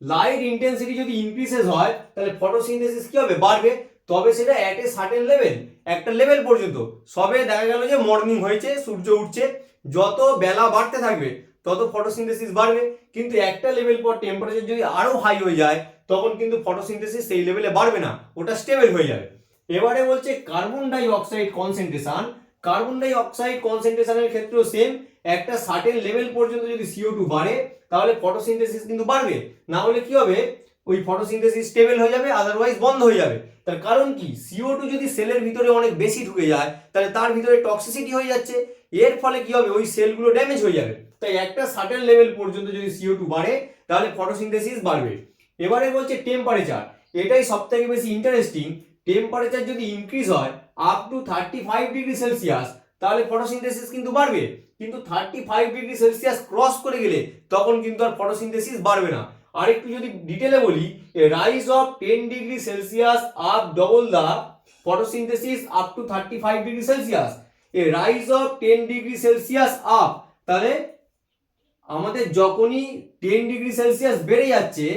লাইট ইন্টেন্সিটি যদি ইনক্রিজেস হয় তাহলে ফটোসিনথেসিস কি হবে, বাড়বে। তবে সেটা অ্যাট এ সার্টেন লেভেল, একটা লেভেল পর্যন্ত। সবে দেখা গেল যে মর্নিং হয়েছে, সূর্য উঠছে, যত বেলা বাড়তে থাকবে তত ফটোসিনথেসিস বাড়বে। কিন্তু একটা লেভেল পর টেম্পারেচার যদি আরো হাই হয়ে যায় তখন কিন্তু ফটোসিনথেসিস সেই লেভেলে বাড়বে না, ওটা স্টেবল হয়ে যাবে। এবারে বলছে carbon die oxide concentration. Carbon die oxide কনসেন্ট্রেশনের ক্ষেত্রেও সেম, একটা সার্টেন লেভেল পর্যন্ত যদি CO2 বাড়ে তাহলে ফটোসিনথেসিস কিন্তু বাড়বে, না হলে কি হবে ওই ফটোসিনথেসিস স্টেবল হয়ে যাবে, আদারওয়াইজ বন্ধ হয়ে যাবে। তার কারণ কি, CO2 যদি সেলের ভিতরে অনেক বেশি ঢুকে যায় তাহলে তার ভিতরে টক্সিসিটি হয়ে যাচ্ছে, এর ফলে কি হবে ওই সেলগুলো ড্যামেজ হয়ে যাবে। তাই একটা সার্টেন লেভেল পর্যন্ত যদি CO2 বাড়ে তাহলে ফটোসিনথেসিস বাড়বে। এবারে বলছে টেম্পারেচার, এটাই সবথেকে বেশি ইন্টারেস্টিং। টেম্পারেচার যদি ইনক্রিজ হয় আপ টু 35 ডিগ্রি সেলসিয়াস তাহলে ফটোসিনথেসিস কিন্তু বাড়বে। কিন্তু 35 ডিগ্রি সেলসিয়াস ক্রস করে গেলে তখন কিন্তু আর ফটোসিনথেসিস বাড়বে না। আর একটু যদি ডিটেলে বলি, rise of 10 degree Celsius up double the photosynthesis up to 35 degree Celsius. Rise of 10 degree Celsius up, তাহলে আমাদের যখনই 10 ডিগ্রি সেলসিয়াস বেড়ে যাচ্ছে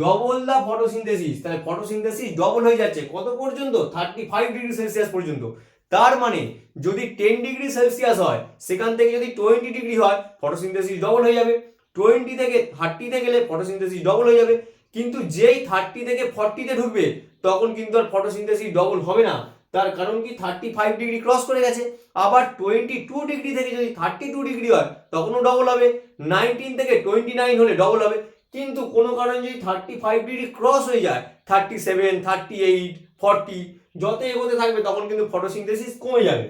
ডবল দা ফটোসিনথেসিস, তাহলে ফটোসিনথেসিস ডবল হয়ে যাচ্ছে কত পর্যন্ত, 35 ডিগ্রি সেলসিয়াস পর্যন্ত। তার মানে যদি 10 ডিগ্রি সেলসিয়াস হয় সেখান থেকে যদি 20 ডিগ্রি হয় ফটোসিনথেসিস ডবল হয়ে যাবে। 20 থেকে 30 তে গেলে ফটোসিনথেসিস ডবল হয়ে যাবে। কিন্তু যেই 30 থেকে 40 তে ঢুকবে তখন কিন্তু আর ফটোসিনথেসিস ডবল হবে না। তার কারণ কি 35 ডিগ্রি ক্রস করে গেছে। আবার 22 ডিগ্রি থেকে যদি 32 ডিগ্রি হয় তখনও ডবল হবে। 19 থেকে 29 হলে ডবল হবে। কিন্তু কোনো কারণে যদি 35 ডিগ্রি ক্রস হয়ে যায় 37, 38, 40 যত এগোতে থাকবে তখন কিন্তু ফটোসিনথেসিস কমে যাবে।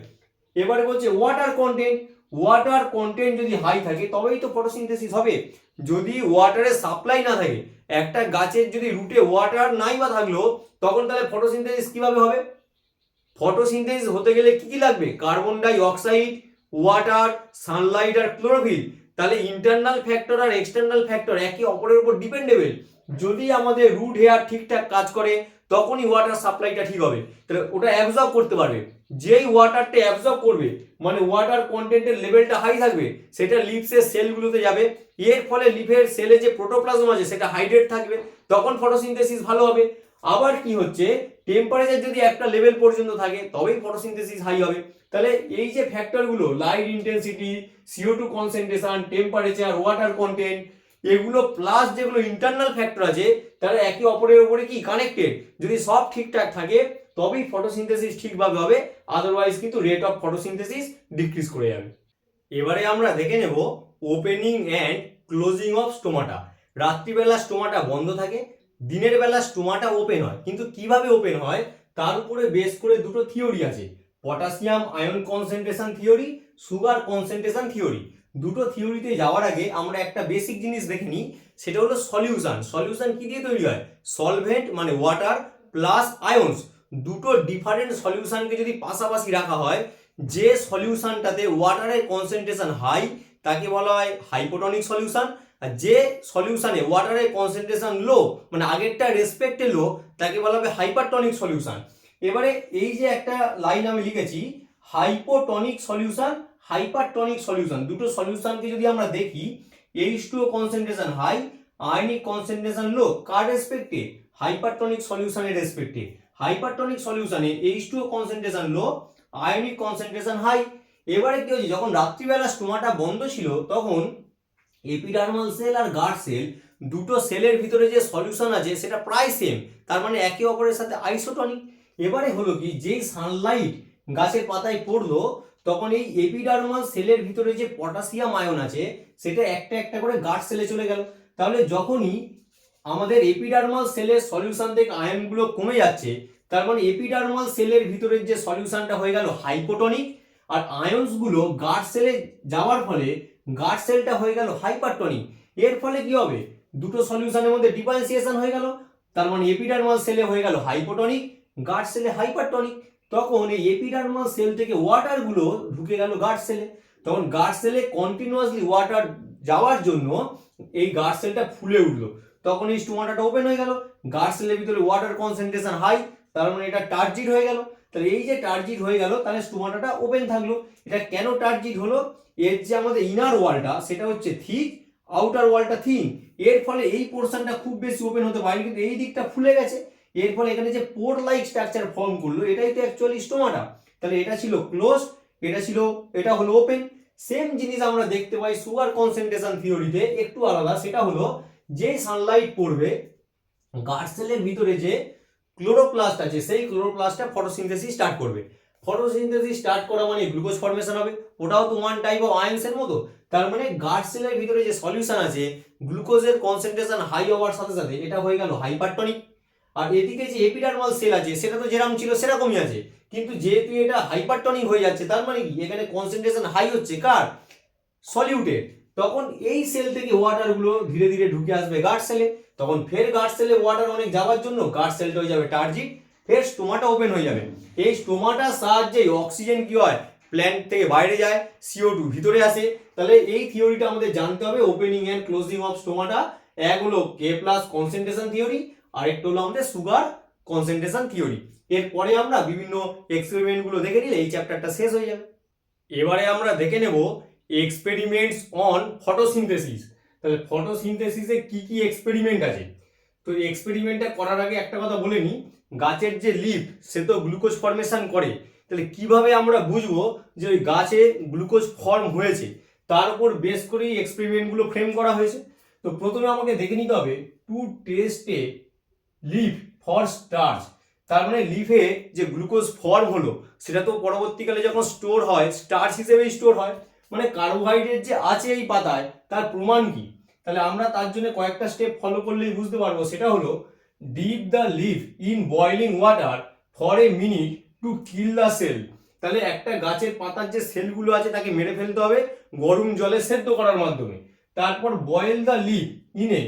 এবারে বলছে ওয়াটার কন্টেন্ট। ওয়াটার কন্টেন্ট যদি হাই থাকে তবেই তো ফটোসিনথেসিস হবে। যদি ওয়াটারের সাপ্লাই না থাকে, একটা গাছের যদি রুটে ওয়াটার নাই বা থাকলো তখন তাহলে ফটোসিনথেসিস কিভাবে হবে? ফটোসিনথেসিস হতে গেলে কি কি লাগবে, carbon die oxide, water, Sunlight আর ক্লোরোফিল। তাহলে ইন্টারনাল ফ্যাক্টর আর এক্সটার্নাল ফ্যাক্টর একে অপরের উপর ডিপেন্ডেবল। যদি আমাদের রুট হেয়ার ঠিকঠাক কাজ করে তখনই ওয়াটার সাপ্লাইটা ঠিক হবে, তাহলে ওটা অ্যাবজর্ব করতে পারবে। যেই ওয়াটারটা অ্যাবজর্ব করবে মানে ওয়াটার কন্টেন্টের লেভেলটা হাই থাকবে সেটা লিভসের সেলগুলোতে যাবে। এর ফলে লিভের সেলে যে প্রোটোপ্লাজম আছে সেটা হাইড্রেট থাকবে, তখন ফটোসিনথেসিস ভালো হবে। আবার কি হচ্ছে, টেম্পারেচার যদি একটা লেভেল পর্যন্ত থাকে তবেই ফটোসিনথেসিস হাই হবে। তাহলে এই যে ফ্যাক্টরগুলো light intensity, CO2 concentration, temperature, water content, এগুলো প্লাস যেগুলো ইন্টারনাল ফ্যাক্টর আছে তারা একে অপরের উপরে কি কানেক্টেড। যদি সব ঠিকঠাক থাকে তবেই ফটোসিনথেসিস ঠিকভাবে হবে, আদারওয়াইজ কিন্তু রেট অফ ফটোসিনথেসিস ডিক্রিজ করে যাবে। এবারে আমরা দেখে নেব opening and closing of stomata. রাত্রিবেলা স্টোমাটা বন্ধ থাকে, দিনের বেলা স্টোমাটা ওপেন হয়। কিন্তু কিভাবে ওপেন হয় তার উপরে বেস করে দুটো থিওরি আছে, potassium ion concentration theory, sugar concentration theory. দুটো থিওরিতে যাওয়ার আগে আমরা একটা বেসিক জিনিস দেখে নিই, সেটা হলো সলিউশন। সলিউশন কি দিয়ে তৈরি হয়, সলভেন্ট মানে ওয়াটার প্লাস আয়ন্স। দুটো ডিফারেন্ট সলিউশনকে যদি পাশাপাশি রাখা হয়, যে সলিউশনটাতে ওয়াটারের কনসেন্ট্রেশন হাই তাকে বলা হয় হাইপোটনিক সলিউশন, আর যে সলিউশনে ওয়াটারের কনসেন্ট্রেশন লো মানে আগেরটা রেসপেক্টে লো তাকে বলা হবে হাইপারটনিক সলিউশন। এবারে এই যে একটা লাইন আমি লিখেছি হাইপোটনিক সলিউশন, হাইপারটনিক সলিউশন, দুটো সলিউশনকে যদি আমরা দেখি, H2O concentration high, ionic concentration low, কার রেসপেক্টে, হাইপারটনিক সলিউশনের রেসপেক্টে। হাইপারটনিক সলিউশনে H2O concentration low, ionic concentration high. এবারে কি হয়েছে, যখন রাত্রিবেলা স্টোমাটা বন্ধ ছিল তখন এপিডার্মাল সেল আর গার্ড সেল দুটো সেলের ভিতরে যে সলিউশন আছে সেটা প্রায় সেম, তার মানে একে অপরের সাথে আইসোটনিক। এবারে হলো কি, যেই সানলাইট গাছের পাতায় পড়লো তখন এই এপিডার্মাল সেলের ভিতরে যে পটাশিয়াম আয়ন আছে সেটা একটা একটা করে গার্ড সেলে চলে গেল। তাহলে যখনই আমাদের এপিডার্মাল সেলের সলিউশন থেকে আয়নগুলো কমে যাচ্ছে, তার মানে এপিডার্মাল সেলের ভিতরের যে সলিউশনটা হয়ে গেল হাইপোটনিক, আর আয়নসগুলো গার্ড সেলে যাওয়ার ফলে গার্ড সেলটা হয়ে গেল হাইপারটনিক। এর ফলে কি হবে, দুটো সলিউশনের মধ্যে ডিফারেন্সিয়েশন হয়ে গেল, তার মানে এপিডার্মাল সেলে হয়ে গেল হাইপোটনিক, গার্ড সেলে হাইপারটনিক। তখন এই এপিডার্মাল সেল থেকে ওয়াটারগুলো ঢুকে গেল গার্ড সেলে, তখন গার্ড সেলে কন্টিনিউয়াসলি ওয়াটার যাওয়ার জন্য এই গার্ড সেলটা ফুলে উঠলো, তখন এই স্টোমাটাটা ওপেন হয়ে গেল, গার্ড সেলের ভিতরে ওয়াটার কনসেন্ট্রেশন হাই, তার মানে এটা টার্জিড হয়ে গেল। তাহলে এই যে টার্জিড হয়ে গেল তাহলে স্টোমাটাটা ওপেন থাকলো। এটা কেন টার্জিড হলো, এর যে আমাদের ইনার ওয়ালটা সেটা হচ্ছে থিক, আউটার ওয়ালটা থিন, এর ফলে এই পোর্শনটা খুব বেশি ওপেন হতে পারে, কিন্তু এই দিকটা ফুলে গেছে, এর ফলে এখানে যে পোর লাইক স্ট্রাকচার ফর্ম করলো এটাই তো অ্যাকচুয়ালি স্টোমাটা। তাহলে এটা ছিল ক্লোজ, এটা হলো ওপেন। সেম জিনিস আমরা দেখতে পাই সুগার কনসেন্ট্রেশন থিওরিতে, একটু আলাদা, সেটা হলো যে সানলাইট পড়বে গার্ড সেলের ভিতরে যে ক্লোরোপ্লাস্ট আছে সেই ক্লোরোপ্লাস্টটা ফটোসিনথেসিস স্টার্ট করবে। ফটোসিনথেসিস স্টার্ট করা মানে গ্লুকোজ ফর্মেশন হবে, ওটাও তো ওয়ান টাইপ অফ আয়নসের মতো। তার মানে গার্ড সেলের ভিতরে যে সলিউশন আছে গ্লুকোজের কনসেন্ট্রেশন হাই হওয়ার সাথে সাথে এটা হয়ে গেল হাইপারটনিক। আর এদিকে যে এপিডার্মাল সেল আছে সেটা তো যেরকম ছিল সেরকমই আছে, কিন্তু যেহেতু এটা হাইপারটনিক হয়ে যাচ্ছে তার মানে কি এখানে কনসেন্ট্রেশন হাই হচ্ছে কার, সলিউটেড। তখন এই সেল থেকে ওয়াটার গুলো ধীরে ধীরে ঢুকে আসবে গার্ড সেলে, তখন ফের গার্ড সেলে ওয়াটার অনেক যাওয়ার জন্য গার্ড সেলটা হয়ে যাবে টার্জিড, ফের স্টোমাটা ওপেন হয়ে যাবে। এই স্টোমাটার সাহায্যে অক্সিজেন কি হয়, প্ল্যান্ট থেকে বাইরে যায়, CO2 ভিতরে আসে। তাহলে এই থিওরিটা আমাদের জানতে হবে, opening and closing of stomata. এক হলো K+ কনসেন্ট্রেশন থিওরি, আরেকটা হলো আমাদের সুগার কনসেন্ট্রেশন থিওরি। এরপরে আমরা বিভিন্ন এক্সপেরিমেন্ট গুলো দেখে নিলে এই চ্যাপ্টারটা শেষ হয়ে যাবে। এবারে আমরা দেখে নেব এক্সপেরিমেন্টস অন ফটোসিনথেসিস। তাহলে ফটোসিনথেসিসে কি কি এক্সপেরিমেন্ট আছে। তো এক্সপেরিমেন্টটা করার আগে একটা কথা বলে নিই, গাছের যে লিফ সে তো গ্লুকোজ ফর্মেশন করে, তাহলে কিভাবে আমরা বুঝবো যে ওই গাছে গ্লুকোজ ফর্ম হয়েছে, তার উপর বেস করেই এক্সপেরিমেন্টগুলো ফ্রেম করা হয়েছে। তো প্রথমে আমাকে দেখে নিতে হবে to test a leaf for starch, তার মানে লিফে যে গ্লুকোজ ফর্ম হলো সেটা তো পরবর্তীকালে যখন স্টোর হয় স্টার্চ হিসেবেই স্টোর হয়, মানে কার্বোহাইড্রেট যে আছে এই পাতায় তার প্রমাণ কি। তাহলে আমরা তার জন্য কয়েকটা স্টেপ ফলো করলেই বুঝতে পারবো, সেটা হলো dip the leaf in boiling water for a minute to kill the cell. তাহলে একটা গাছের পাতার যে সেলগুলো আছে তাকে মেরে ফেলতে হবে গরম জলে সেদ্ধ করার মাধ্যমে। তারপর boil the leaf in a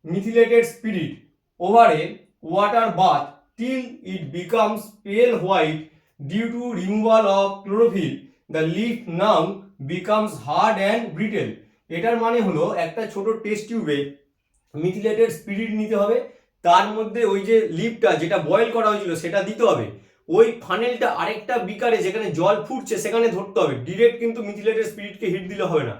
methylated spirit over a water bath till it becomes pale white due to removal of chlorophyll. The leaf now becomes hard and brittle. এটার মানে হলো একটা ছোট টেস্ট টিউবে মিথিলেটেড স্পিরিট নিতে হবে, তার মধ্যে ওই যে লিফটা যেটা বয়েল করা হয়েছিল সেটা দিতে হবে, ওই ফানেলটা আরেকটা বিকারে যেখানে জল ফুটছে সেখানে ধরতে হবে, ডিরেক্ট কিন্তু মিথিলেটেড স্পিরিটকে হিট দিলে হবে না।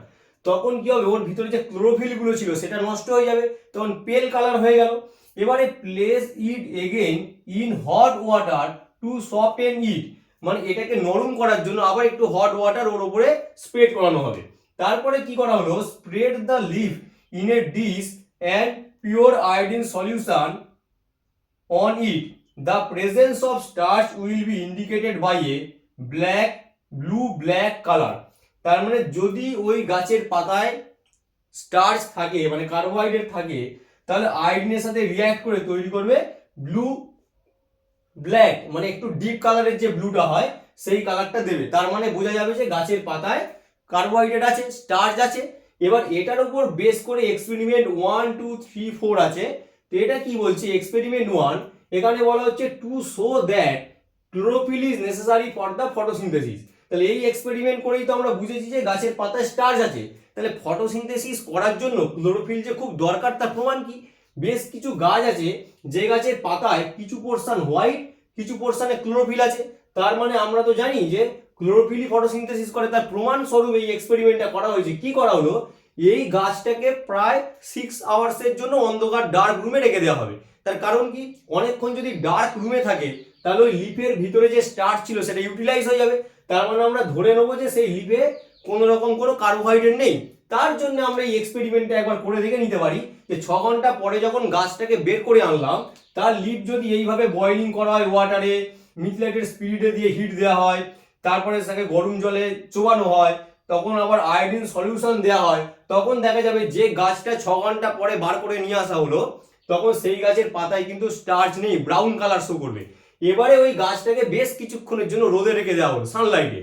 তখন কি হবে, ওর ভিতরে যে ক্লোরোফিল গুলো ছিল সেটা নষ্ট হয়ে যাবে, তখন পেল কালার হয়ে গেল। এবারে place it again in hot water to soften it, মানে এটাকে নরম করার জন্য আবার একটু হট ওয়াটার ওর উপরে স্প্রেড করানো হবে। তারপরে কি করা হলো, spread the leaf in a dish and pure iodine solution on it. The presence of starch will be indicated by a blue black colour. তার মানে যদি ওই গাছের পাতায় স্টার্চ থাকে মানে কার্বোহাইড্রেট থাকে, তাহলে আয়োডিনের সাথে রিঅ্যাক্ট করে তৈরি করবে ব্লু ব্ল্যাক, মানে একটু ডিপ কালারের যে ব্লুটা হয় সেই কালারটা দেবে, তার মানে বোঝা যাবে যে গাছের পাতায় কার্বোহাইড্রেট আছে, স্টার্চ আছে। এবার এটার উপর বেস করে এক্সপেরিমেন্ট 1, 2, 3, 4 আছে। তো এটা কি বলছে, এক্সপেরিমেন্ট 1 এখানে বলা হচ্ছে to show that chlorophyll is necessary for the photosynthesis. তাহলে এই এক্সপেরিমেন্ট করেই তো আমরা বুঝেছি যে গাছের পাতায় স্টার্চ আছে, তাহলে ফটোসিনথেসিস করার জন্য ক্লোরোফিল যে খুব দরকার তার প্রমাণ কি। বেশ কিছু গাছ আছে যে গাছের পাতায় কিছু পোর্শন হোয়াইট কিছু পোর্শনে ক্লোরোফিল আছে, তার মানে আমরা তো জানি যে ক্লোরোফিলই ফটোসিনথেসিস করে, তার প্রমাণ স্বরূপ এই এক্সপেরিমেন্টটা করা হয়েছে। কি করা হলো, এই গাছটাকে প্রায় 6 আওয়ার্সের জন্য অন্ধকার ডার্ক রুমে রেখে দেওয়া হবে। তার কারণ কি, অনেকক্ষণ যদি ডার্ক রুমে থাকে তাহলে ওই লিফের ভিতরে যে স্টার্চ ছিল সেটা ইউটিলাইজ হয়ে যাবে, তার মানে আমরা ধরে নেবো যে সেই লিপে কোনো রকম কোনো কার্বোহাইড্রেট নেই। তার জন্য আমরা এই এক্সপেরিমেন্টটা একবার করে দেখে নিতে পারি যে 6 ঘন্টা পরে যখন গাছটাকে বের করে আনলাম, তার লিপ যদি এইভাবে বয়েলিং করা হয় ওয়াটারে, মিথিলেটেড স্পিরিটে দিয়ে হিট দেওয়া হয়, তারপরে তাকে গরম জলে চোবানো হয়, তখন আবার আয়োডিন সলিউশন দেওয়া হয়, তখন দেখা যাবে যে গাছটা 6 ঘন্টা পরে বার করে নিয়ে আসা হলো, তখন সেই গাছের পাতায় কিন্তু স্টার্চ নেই, ব্রাউন কালার শো করবে। এবারে ওই গাছটাকে বেশ কিছুক্ষণের জন্য রোদে রেখে দেওয়া হলো, সানলাইটে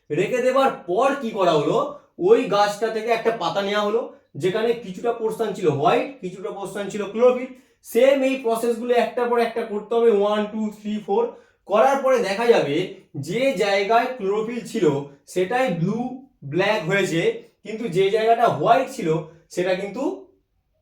রেখে দেওয়ার পর কি করা হলো, ওই গাছটা থেকে একটা পাতা নেওয়া হলো, যেখানে কিছুটা পোর্শন ছিল হোয়াইট, কিছুটা পোর্শন ছিল ক্লোরোফিল। সেম এই প্রসেসগুলো একটার পর একটা করতে হবে, 1 2 3 4 করার পরে দেখা যাবে যে জায়গায় ক্লোরোফিল ছিল সেটাই ব্লু ব্ল্যাক হয়েছে, কিন্তু যে জায়গাটা হোয়াইট ছিল সেটা কিন্তু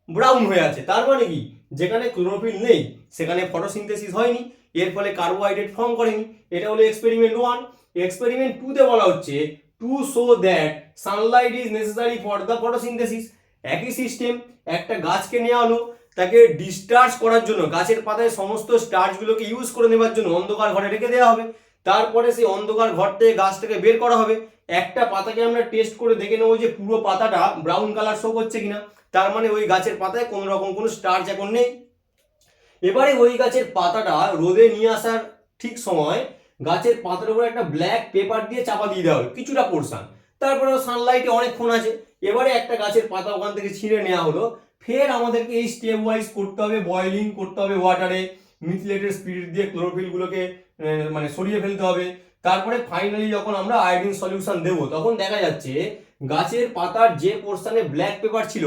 ব্রাউন হয়ে আছে। তার মানে কি, যেখানে ক্লোরোফিল নেই সেখানে ফটোসিনথেসিস হয়নি, এর ফলে কার্বোহাইড্রেট ফর্ম করেনি। এটা হলো এক্সপেরিমেন্ট 1। এক্সপেরিমেন্ট 2 তে বলা হচ্ছে to show that Sunlight is necessary for the photosynthesis. একই সিস্টেম, একটা গাছকে নেওয়া হলো, তাকে ডিসচার্জ করার জন্য গাছের পাতায় সমস্ত স্টার্চগুলোকে ইউজ করে নেবার জন্য অন্ধকার ঘরে রেখে দেওয়া হবে। তারপরে সেই অন্ধকার ঘর থেকে গাছটাকে বের করা হবে। একটা পাতাকে আমরা টেস্ট করে দেখে নেবো যে পুরো পাতাটা ব্রাউন কালার শো করছে কিনা, তার মানে ওই গাছের পাতায় কোনো রকম কোনো স্টার্চ এখন নেই। এবারে ওই গাছের পাতাটা রোদে নিয়ে আসার ঠিক সময় গাছের পাতার উপরে একটা ব্ল্যাক পেপার দিয়ে চাপা দিয়ে দেওয়া হলো কিছুটা পোর্শন, তারপরে সানলাইটে অনেকক্ষণ আছে। এবারে একটা গাছের পাতা ওখান থেকে ছিঁড়ে নেওয়া হলো। ফের আমাদেরকে এই স্টেপ ওয়াইজ করতে হবে, বয়েলিং করতে হবে ওয়াটারে, মিথিলেটেড স্পিরিট দিয়ে ক্লোরোফিল গুলোকে মানে সরিয়ে ফেলতে হবে। তারপরে ফাইনালি যখন আমরা আয়োডিন সলিউশন দেবো, তখন দেখা যাচ্ছে গাছের পাতার যে পোর্শনে ব্ল্যাক পেপার ছিল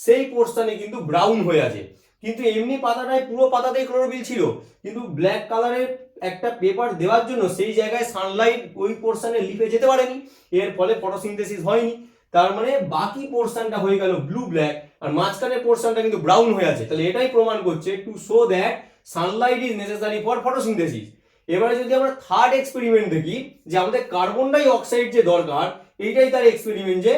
সেই পোর্শনে কিন্তু ব্রাউন হয়ে আছে, কিন্তু এমনি পাতাটায় পুরো পাতাতেই ক্লোরোফিল ছিল, কিন্তু ব্ল্যাক কালারের একটা পেপার দেওয়ার জন্য সেই জায়গায় সানলাইট ওই পোর্শনে লিপে যেতে পারেনি, এর ফলে ফটোসিনথেসিস হয়নি। তার মানে বাকি পোর্শনটা হয়ে গেল ব্লু ব্ল্যাক, আর মাঝখানের পোর্শনটা কিন্তু ব্রাউন হয়ে আছে। তাহলে এটাই প্রমাণ করছে to show that Sunlight is necessary for photosynthesis. এবারে যদি আমরা থার্ড এক্সপেরিমেন্ট দেখি, যে আমাদের কার্বন ডাই অক্সাইড যে দরকার, এইটাই তার এক্সপেরিমেন্ট যে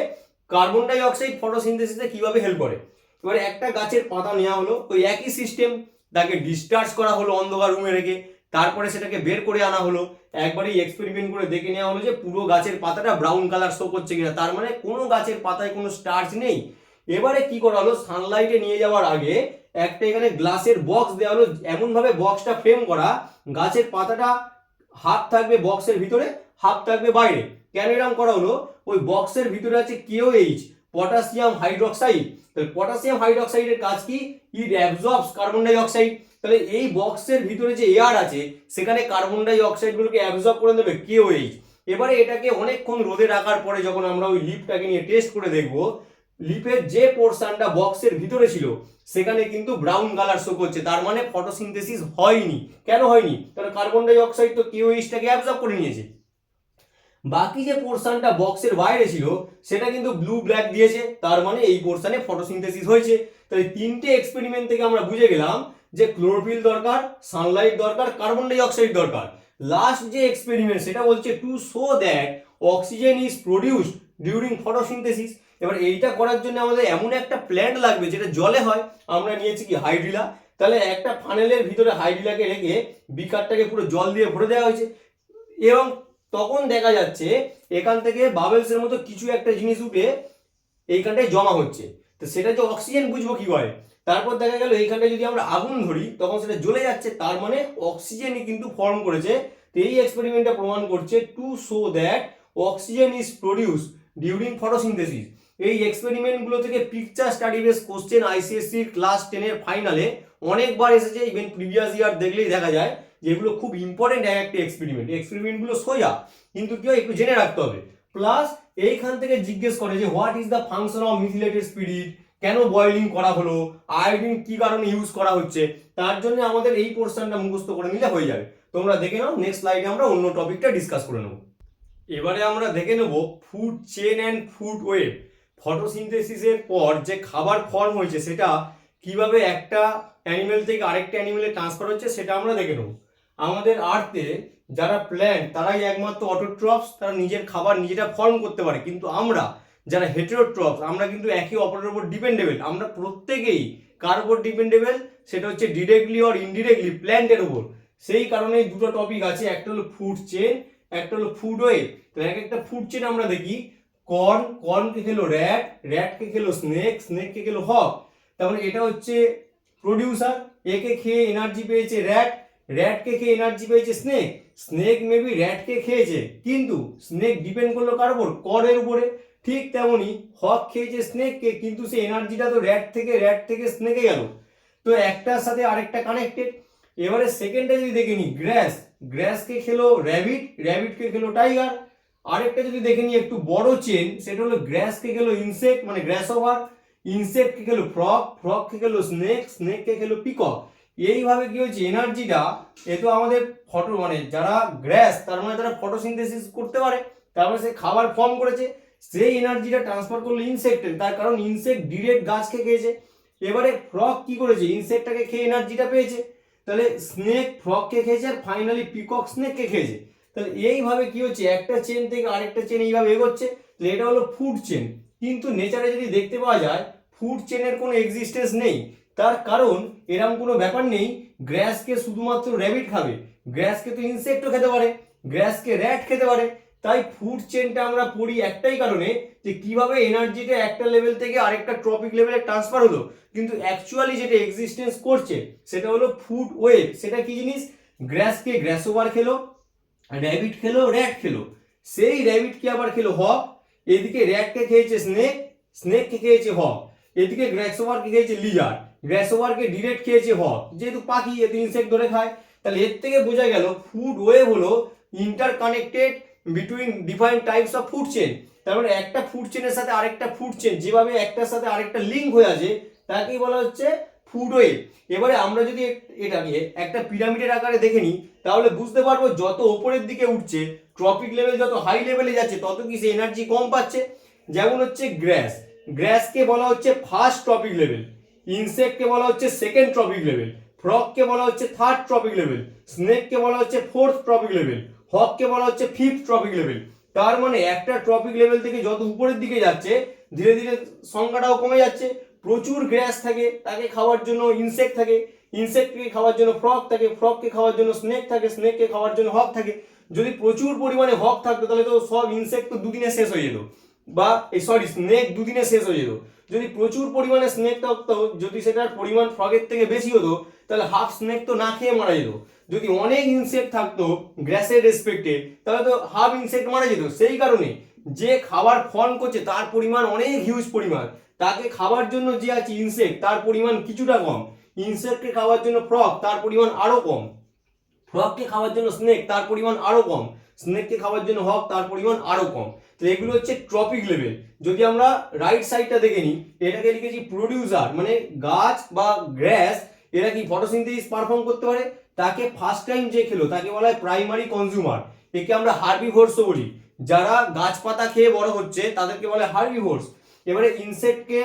কার্বন ডাই অক্সাইড ফটোসিনথেসিসে কিভাবে হেল্প করে। এবারে একটা গাছের পাতা নেওয়া হলো, ওই একই সিস্টেম, তাকে ডিসচার্জ করা হলো অন্ধকার রুমে রেখে, তারপরে সেটাকে বের করে আনা হলো। একবারই এক্সপেরিমেন্ট করে দেখে নেওয়া হলো যে পুরো গাছের পাতাটা ব্রাউন কালার শো করছে কিনা, তার মানে কোনো গাছের পাতায় কোনো স্টার্চ নেই। এবারে কি করা হলো, সানলাইটে নিয়ে যাওয়ার আগে একটা এখানে গ্লাসের বক্স দেওয়া হলো, এমন ভাবে বক্সটা ফ্রেম করা গাছের পাতাটা হাফ থাকবে বক্সের ভিতরে, হাফ থাকবে বাইরে। কেন এরকম করা হলো, ওই বক্সের ভিতরে আছে KOH, পটাশিয়াম হাইড্রোক্সাইড। তাহলে পটাশিয়াম হাইড্রোক্সাইডের কাজ কি, ইট অ্যাবজর্বস কার্বন ডাই অক্সাইড। তাহলে এই বক্সের ভিতরে যে এয়ার আছে সেখানে কার্বন ডাই অক্সাইড গুলোকে অ্যাবজর্ব করে দেবে KOH। এবারে এটাকে অনেকক্ষণ রোদে রাখার পরে যখন আমরা ওই লিপটাকে নিয়ে টেস্ট করে দেখবো, লিপের যে পোর্শনটা বক্সের ভিতরে ছিল সেখানে কিন্তু ব্রাউন কালার শো করছে, তার মানে ফটোসিনথেসিস হয়নি। কেন হয়নি, কারণ কার্বন ডাই অক্সাইড তো KOH-টাকে অ্যাবজর্ব করে নিয়েছে। বাকি যে পোর্শনটা বক্সের বাইরে ছিল সেটা কিন্তু ব্লু ব্ল্যাক দিয়েছে, তার মানে এই পোর্শনে ফটোসিনথেসিস হয়েছে। তাহলে তিনটে এক্সপেরিমেন্ট থেকে আমরা বুঝে গেলাম যে ক্লোরোফিল দরকার, সানলাইট দরকার, কার্বন ডাই অক্সাইড দরকার। লাস্ট যে এক্সপেরিমেন্ট সেটা বলছে to show that oxygen is produced during photosynthesis. এবার এইটা করার জন্য আমাদের এমন একটা প্ল্যান্ট লাগবে যেটা জলে হয়। আমরা নিয়েছি কি, হাইড্রিলা। তাহলে একটা ফানেলের ভিতরে হাইড্রিলাকে রেখে বিকারটাকে পুরো জল দিয়ে ভরে দেওয়া হয়েছে, এবং তখন দেখা যাচ্ছে এখান থেকে বাবেলস এর মতো কিছু একটা জিনিস উঠে এইখানটায় জমা হচ্ছে। তো সেটা যে অক্সিজেন বুঝবো কি করে, তারপর দেখা গেল এইখানটায় যদি আমরা আগুন ধরি তখন সেটা জ্বলে যাচ্ছে, তার মানে অক্সিজেনই কিন্তু ফর্ম করেছে। তো এই এক্সপেরিমেন্টটা প্রমাণ করছে to show that oxygen is produce during photosynthesis. এই এক্সপেরিমেন্টগুলো থেকে picture study base question ICSE class 10 এর ফাইনালে অনেকবার এসেছে, ইভেন প্রিভিয়াস ইয়ার দেখলেই দেখা যায় যে এগুলো খুব ইম্পর্টেন্ট একটা এক্সপেরিমেন্ট। এক্সপেরিমেন্টগুলো সোজা, কিন্তু কি হয় একটু জেনে রাখতে হবে। প্লাস এইখান থেকে জিজ্ঞেস করে যে what is the function of methylated spirit, কেন বয়েলিং করা হলো, আয়োডিন কি কারণে ইউজ করা হচ্ছে, তার জন্য আমাদের এই পোর্শনটা মুখস্থ করে নিলে হয়ে যাবে। তোমরা দেখে নাও, নেক্সট স্লাইডে আমরা অন্য টপিকটা ডিসকাস করে নেব। এবারে আমরা দেখে নেব food chain and food web. ফটোসিনথেসিসের পর যে খাবার ফর্ম হয়েছে সেটা কিভাবে একটা অ্যানিমেল থেকে আরেকটা অ্যানিমেলে ট্রান্সফার হচ্ছে সেটা আমরা দেখে নেব। আমাদের আর্থে যারা প্ল্যান্ট তারাই একমাত্র অটোট্রপস, তারা নিজের খাবার নিজেরা ফর্ম করতে পারে, কিন্তু আমরা যারা হেটেরোট্রপস আমরা কিন্তু একে অপরের উপর ডিপেন্ডেবল। আমরা প্রত্যেকেই কার উপর ডিপেন্ডেবল, সেটা হচ্ছে ডিরেক্টলি অর ইনডিরেক্টলি প্ল্যান্টের উপর। সেই কারণে দুটো টপিক আছে, একটা হলো ফুড চেন, একটা হলো ফুড ওয়েভ। তো এক একটা ফুড চেন আমরা দেখি, কর্নকে খেলো র্যাটকে খেলো স্নেককে খেলো হক। তারপরে এটা হচ্ছে প্রডিউসার, একে খেয়ে এনার্জি পেয়েছে র্যাটকে খেয়ে এনার্জি পেয়েছে স্নেক মেবি র্যাটকে খেয়েছে, কিন্তু স্নেক ডিপেন্ড করলো কার উপর? কর্নের উপরে। ঠিক তেমনি হক খেয়েছে স্নেককে, কিন্তু সে এনার্জিটা তো র্যাট থেকে স্নেকে গেল। তো একটার সাথে আরেকটা কানেক্টেড। এবারে সেকেন্ডটা যদি দেখে নি, গ্রাসকে খেলো র্যাবিটকে খেলো টাইগার। আরেকটা যদি দেখে নি একটু বড় চেন, সেটা হলো গ্রাসকে খেলো ইনসেক্ট মানে গ্রাসওভার, ইনসেক্টকে খেলো ফ্রগকে খেলো স্নেককে খেলো পিকক। এইভাবে কি হচ্ছে এনার্জিটা, এ তো আমাদের ফটো মানে যারা গ্রাস তার মানে তারা ফটোসিনথেসিস করতে পারে, তারপরে সে খাবার ফর্ম করেছে, সেই এনার্জিটা ট্রান্সফার করলো ইনসেক্টের, তার কারণ ইনসেক্ট ডিরেক্ট গাছকে খেয়েছে। এবারে ফ্রগ কি করেছে? ইনসেক্টটাকে খেয়ে এনার্জিটা পেয়েছে, তাহলে স্নেক ফ্রগকে খেয়েছে আর ফাইনালি পিকক স্নেককে খেয়েছে। তাহলে এইভাবে কি হচ্ছে একটা চেন থেকে আরেকটা চেন এইভাবে এগোচ্ছে। তাহলে এটা হলো ফুড চেন। কিন্তু নেচারে যদি দেখতে পাওয়া যায় ফুড চেনের কোনো এক্সিস্টেন্স নেই, তার কারণ এরকম কোনো ব্যাপার নেই গ্রাসকে শুধুমাত্র র্যাবিট খাবে, গ্রাসকে তো ইনসেক্টও খেতে পারে, গ্রাসকে র্যাট খেতে পারে। তাই ফুড চেনটা আমরা পড়ি একটাই কারণে যে কিভাবে এনার্জিটা একটা লেভেল থেকে আরেকটা ট্রপিক লেভেলে ট্রান্সফার হলো, কিন্তু অ্যাকচুয়ালি যেটা এক্সিস্টেন্স করছে সেটা হলো ফুড ওয়েভ। সেটা কি জিনিস? গ্রাসকে গ্রাসওভার খেলো, র্যাবিট খেলো র্যাট খেলো, সেই র্যাবিটকে আবার খেলো হক, এদিকে র্যাটকে খেয়েছে স্নেককে খেয়েছে হক, এদিকে গ্রাসওভারকে খেয়েছে গ্রাসওভারকে ডিরেক্ট খেয়েছে হক, যেহেতু পাখি এতে ইনসেক্ট ধরে খায়। তাহলে এর থেকে বোঝা গেল ফুড ওয়েভ হলো interconnected between different types of food chain. তারপরে একটা ফুড চেনের সাথে আরেকটা ফুড চেন যেভাবে একটার সাথে আরেকটা লিঙ্ক হয়ে আছে তাকেই বলা হচ্ছে ফুড ওয়েভ। এবারে আমরা যদি এটাকে একটা পিরামিডের আকারে দেখে নিই, তাহলে বুঝতে পারবো যত ওপরের দিকে উঠছে ট্রপিক লেভেল যত হাই লেভেলে যাচ্ছে তত কি সে এনার্জি কম পাচ্ছে। যেমন হচ্ছে গ্রাসকে বলা হচ্ছে ফার্স্ট ট্রপিক লেভেল, ইনসেক্টকে বলা হচ্ছে সেকেন্ড ট্রপিক লেভেল, ফ্রগকে বলা হচ্ছে থার্ড ট্রপিক লেভেল, স্নেককে বলা হচ্ছে ফোর্থ ট্রপিক লেভেল, হককে বলা হচ্ছে ফিফথ ট্রপিক লেভেল। তার মানে একটা ট্রপিক লেভেল থেকে যত উপরের দিকে যাচ্ছে ধীরে ধীরে সংখ্যাটাও কমে যাচ্ছে। প্রচুর গ্রাস থাকে, তাকে খাওয়ার জন্য ইনসেক্ট থাকে, ইনসেক্টকে খাওয়ার জন্য ফ্রগ থাকে, ফ্রগকে খাওয়ার জন্য স্নেক থাকে, স্নেককে খাওয়ার জন্য হক থাকে। যদি প্রচুর পরিমাণে হক থাকতো তাহলে তো সব ইনসেক্ট তো দুদিনে শেষ হয়ে যেত, বা স্নেক দুদিনে শেষ হয়ে যেত। যদি প্রচুর পরিমাণে স্নেক থাকতো, যদি সেটার পরিমাণ ফ্রগের থেকে বেশি হতো, তাহলে হাফ স্নেক তো না খেয়ে মারা যেত। যদি অনেক ইনসেক্ট থাকতো গ্রাসের রেসপেক্টে, তাহলে তো হাফ ইনসেক্ট মারা যেত। সেই কারণে যে খাবার ফর্ম করছে তার পরিমাণ অনেক হিউজ পরিমাণ, তাকে খাবার জন্য যে আছে ইনসেক্ট তার পরিমাণ কিছুটা কম, ইনসেক্টকে খাওয়ার জন্য ফ্রগ তার পরিমাণ আরো কম, ফ্রগকে খাওয়ার জন্য স্নেক তার পরিমাণ আরো কম, স্নেককে খাওয়ার জন্য হক তার পরিমাণ আরো কম। তো এগুলো হচ্ছে ট্রপিক লেভেল। যদি আমরা রাইট সাইডটা দেখে নিই, এটাকে লিখেছি প্রডিউসার, মানে গাছ বা গ্রাস এরা কি ফটোসিনথেসিস পারফর্ম করতে পারে, তাকে ফার্স্ট টাইম যে খেলো তাকে বলা হয় প্রাইমারি কনজিউমার, একে আমরা হার্বিভোরসও বলি। যারা গাছপাতা খেয়ে বড় হচ্ছে তাদেরকে বলে হার্বিভোরস। এবারে ইনসেক্টকে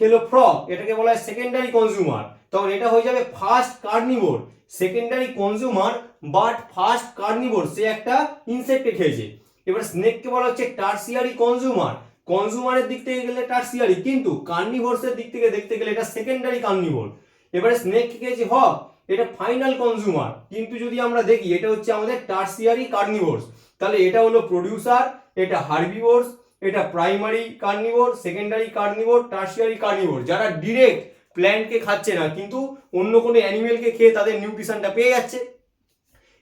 খেলো ফ্রগ, এটাকে বলা হয় সেকেন্ডারি কনজিউমার। তখন এটা হয়ে যাবে first carnivore, secondary consumer but first carnivore, সে একটা ইনসেক্টকে খেয়েছে। এবার স্নেককে বলা হচ্ছে টার্সিয়ারি কনজিউমার, কনজিউমারের দিক থেকে গেলে টার্সিয়ারি, কিন্তু কার্নিভোরসের দিক থেকে দেখতে গেলে এটা সেকেন্ডারি কার্নিভোর। এবারে স্নেক খেয়েছে হক, এটা ফাইনাল কনজিউমার, কিন্তু যদি আমরা দেখি এটা হচ্ছে আমাদের টার্সিয়ারি কার্নিভোরস। তাহলে এটা হলো প্রডিউসার, এটা হার্বিভোরস, এটা primary carnivore, secondary carnivore, tertiary carnivore, যারা ডিরেক্ট প্ল্যান্টকে খাচ্ছে না কিন্তু অন্য কোনো অ্যানিমেলকে খেয়ে তাদের নিউট্রিশনটা পেয়ে যাচ্ছে।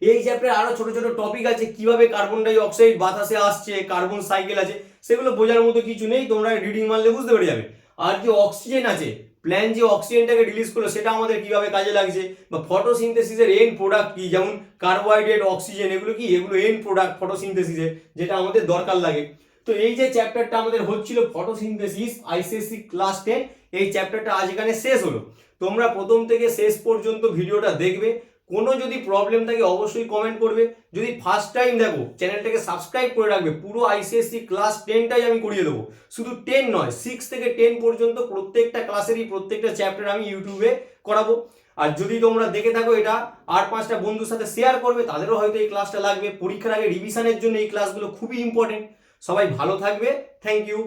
এই চ্যাপ্টারে আরো ছোট ছোট টপিক আছে, কিভাবে কার্বন ডাই অক্সাইড বাতাসে আসছে, কার্বন সাইকেল আছে, সেগুলো বোঝার মতো কিছু নেই, তোমরা রিডিং মারলে বুঝতে পেরে যাবে। আর যে অক্সিজেন আছে, প্ল্যান্ট যে অক্সিজেনটাকে রিলিজ করলো সেটা আমাদের কিভাবে কাজে লাগছে, বা ফটোসিনথেসিসের এন্ড প্রোডাক্ট কি, যেমন কার্বোহাইড্রেট, অক্সিজেন, এগুলো কি, এগুলো এন্ড প্রোডাক্ট ফটোসিনথেসিসের, যেটা আমাদের দরকার লাগে। তো এই যে চ্যাপ্টারটা আমাদের হচ্ছিল ফটোসিনথেসিস আইসিএসসি ক্লাস 10, এই চ্যাপ্টারটা আজ এখানে শেষ হলো। তোমরা প্রথম থেকে শেষ পর্যন্ত ভিডিওটা দেখবে, কোনো যদি প্রবলেম থাকে অবশ্যই কমেন্ট করবে। যদি ফার্স্ট টাইম দেখো চ্যানেলটাকে সাবস্ক্রাইব করে রাখবে। পুরো আইসিএসসি ক্লাস 10টাই আমি করিয়ে দেবো, শুধু 10 নয়, 6 থেকে 10 পর্যন্ত প্রত্যেকটা ক্লাসেরই প্রত্যেকটা চ্যাপ্টার আমি ইউটিউবে করাবো। আর যদি তোমরা দেখে থাকো এটা আর 5টা বন্ধুর সাথে শেয়ার করবে, তাদেরও হয়তো এই ক্লাসটা লাগবে। পরীক্ষার আগে রিভিশনের জন্য এই ক্লাসগুলো খুবই ইম্পর্টেন্ট। সবাই ভালো থাকবে, থ্যাংক ইউ।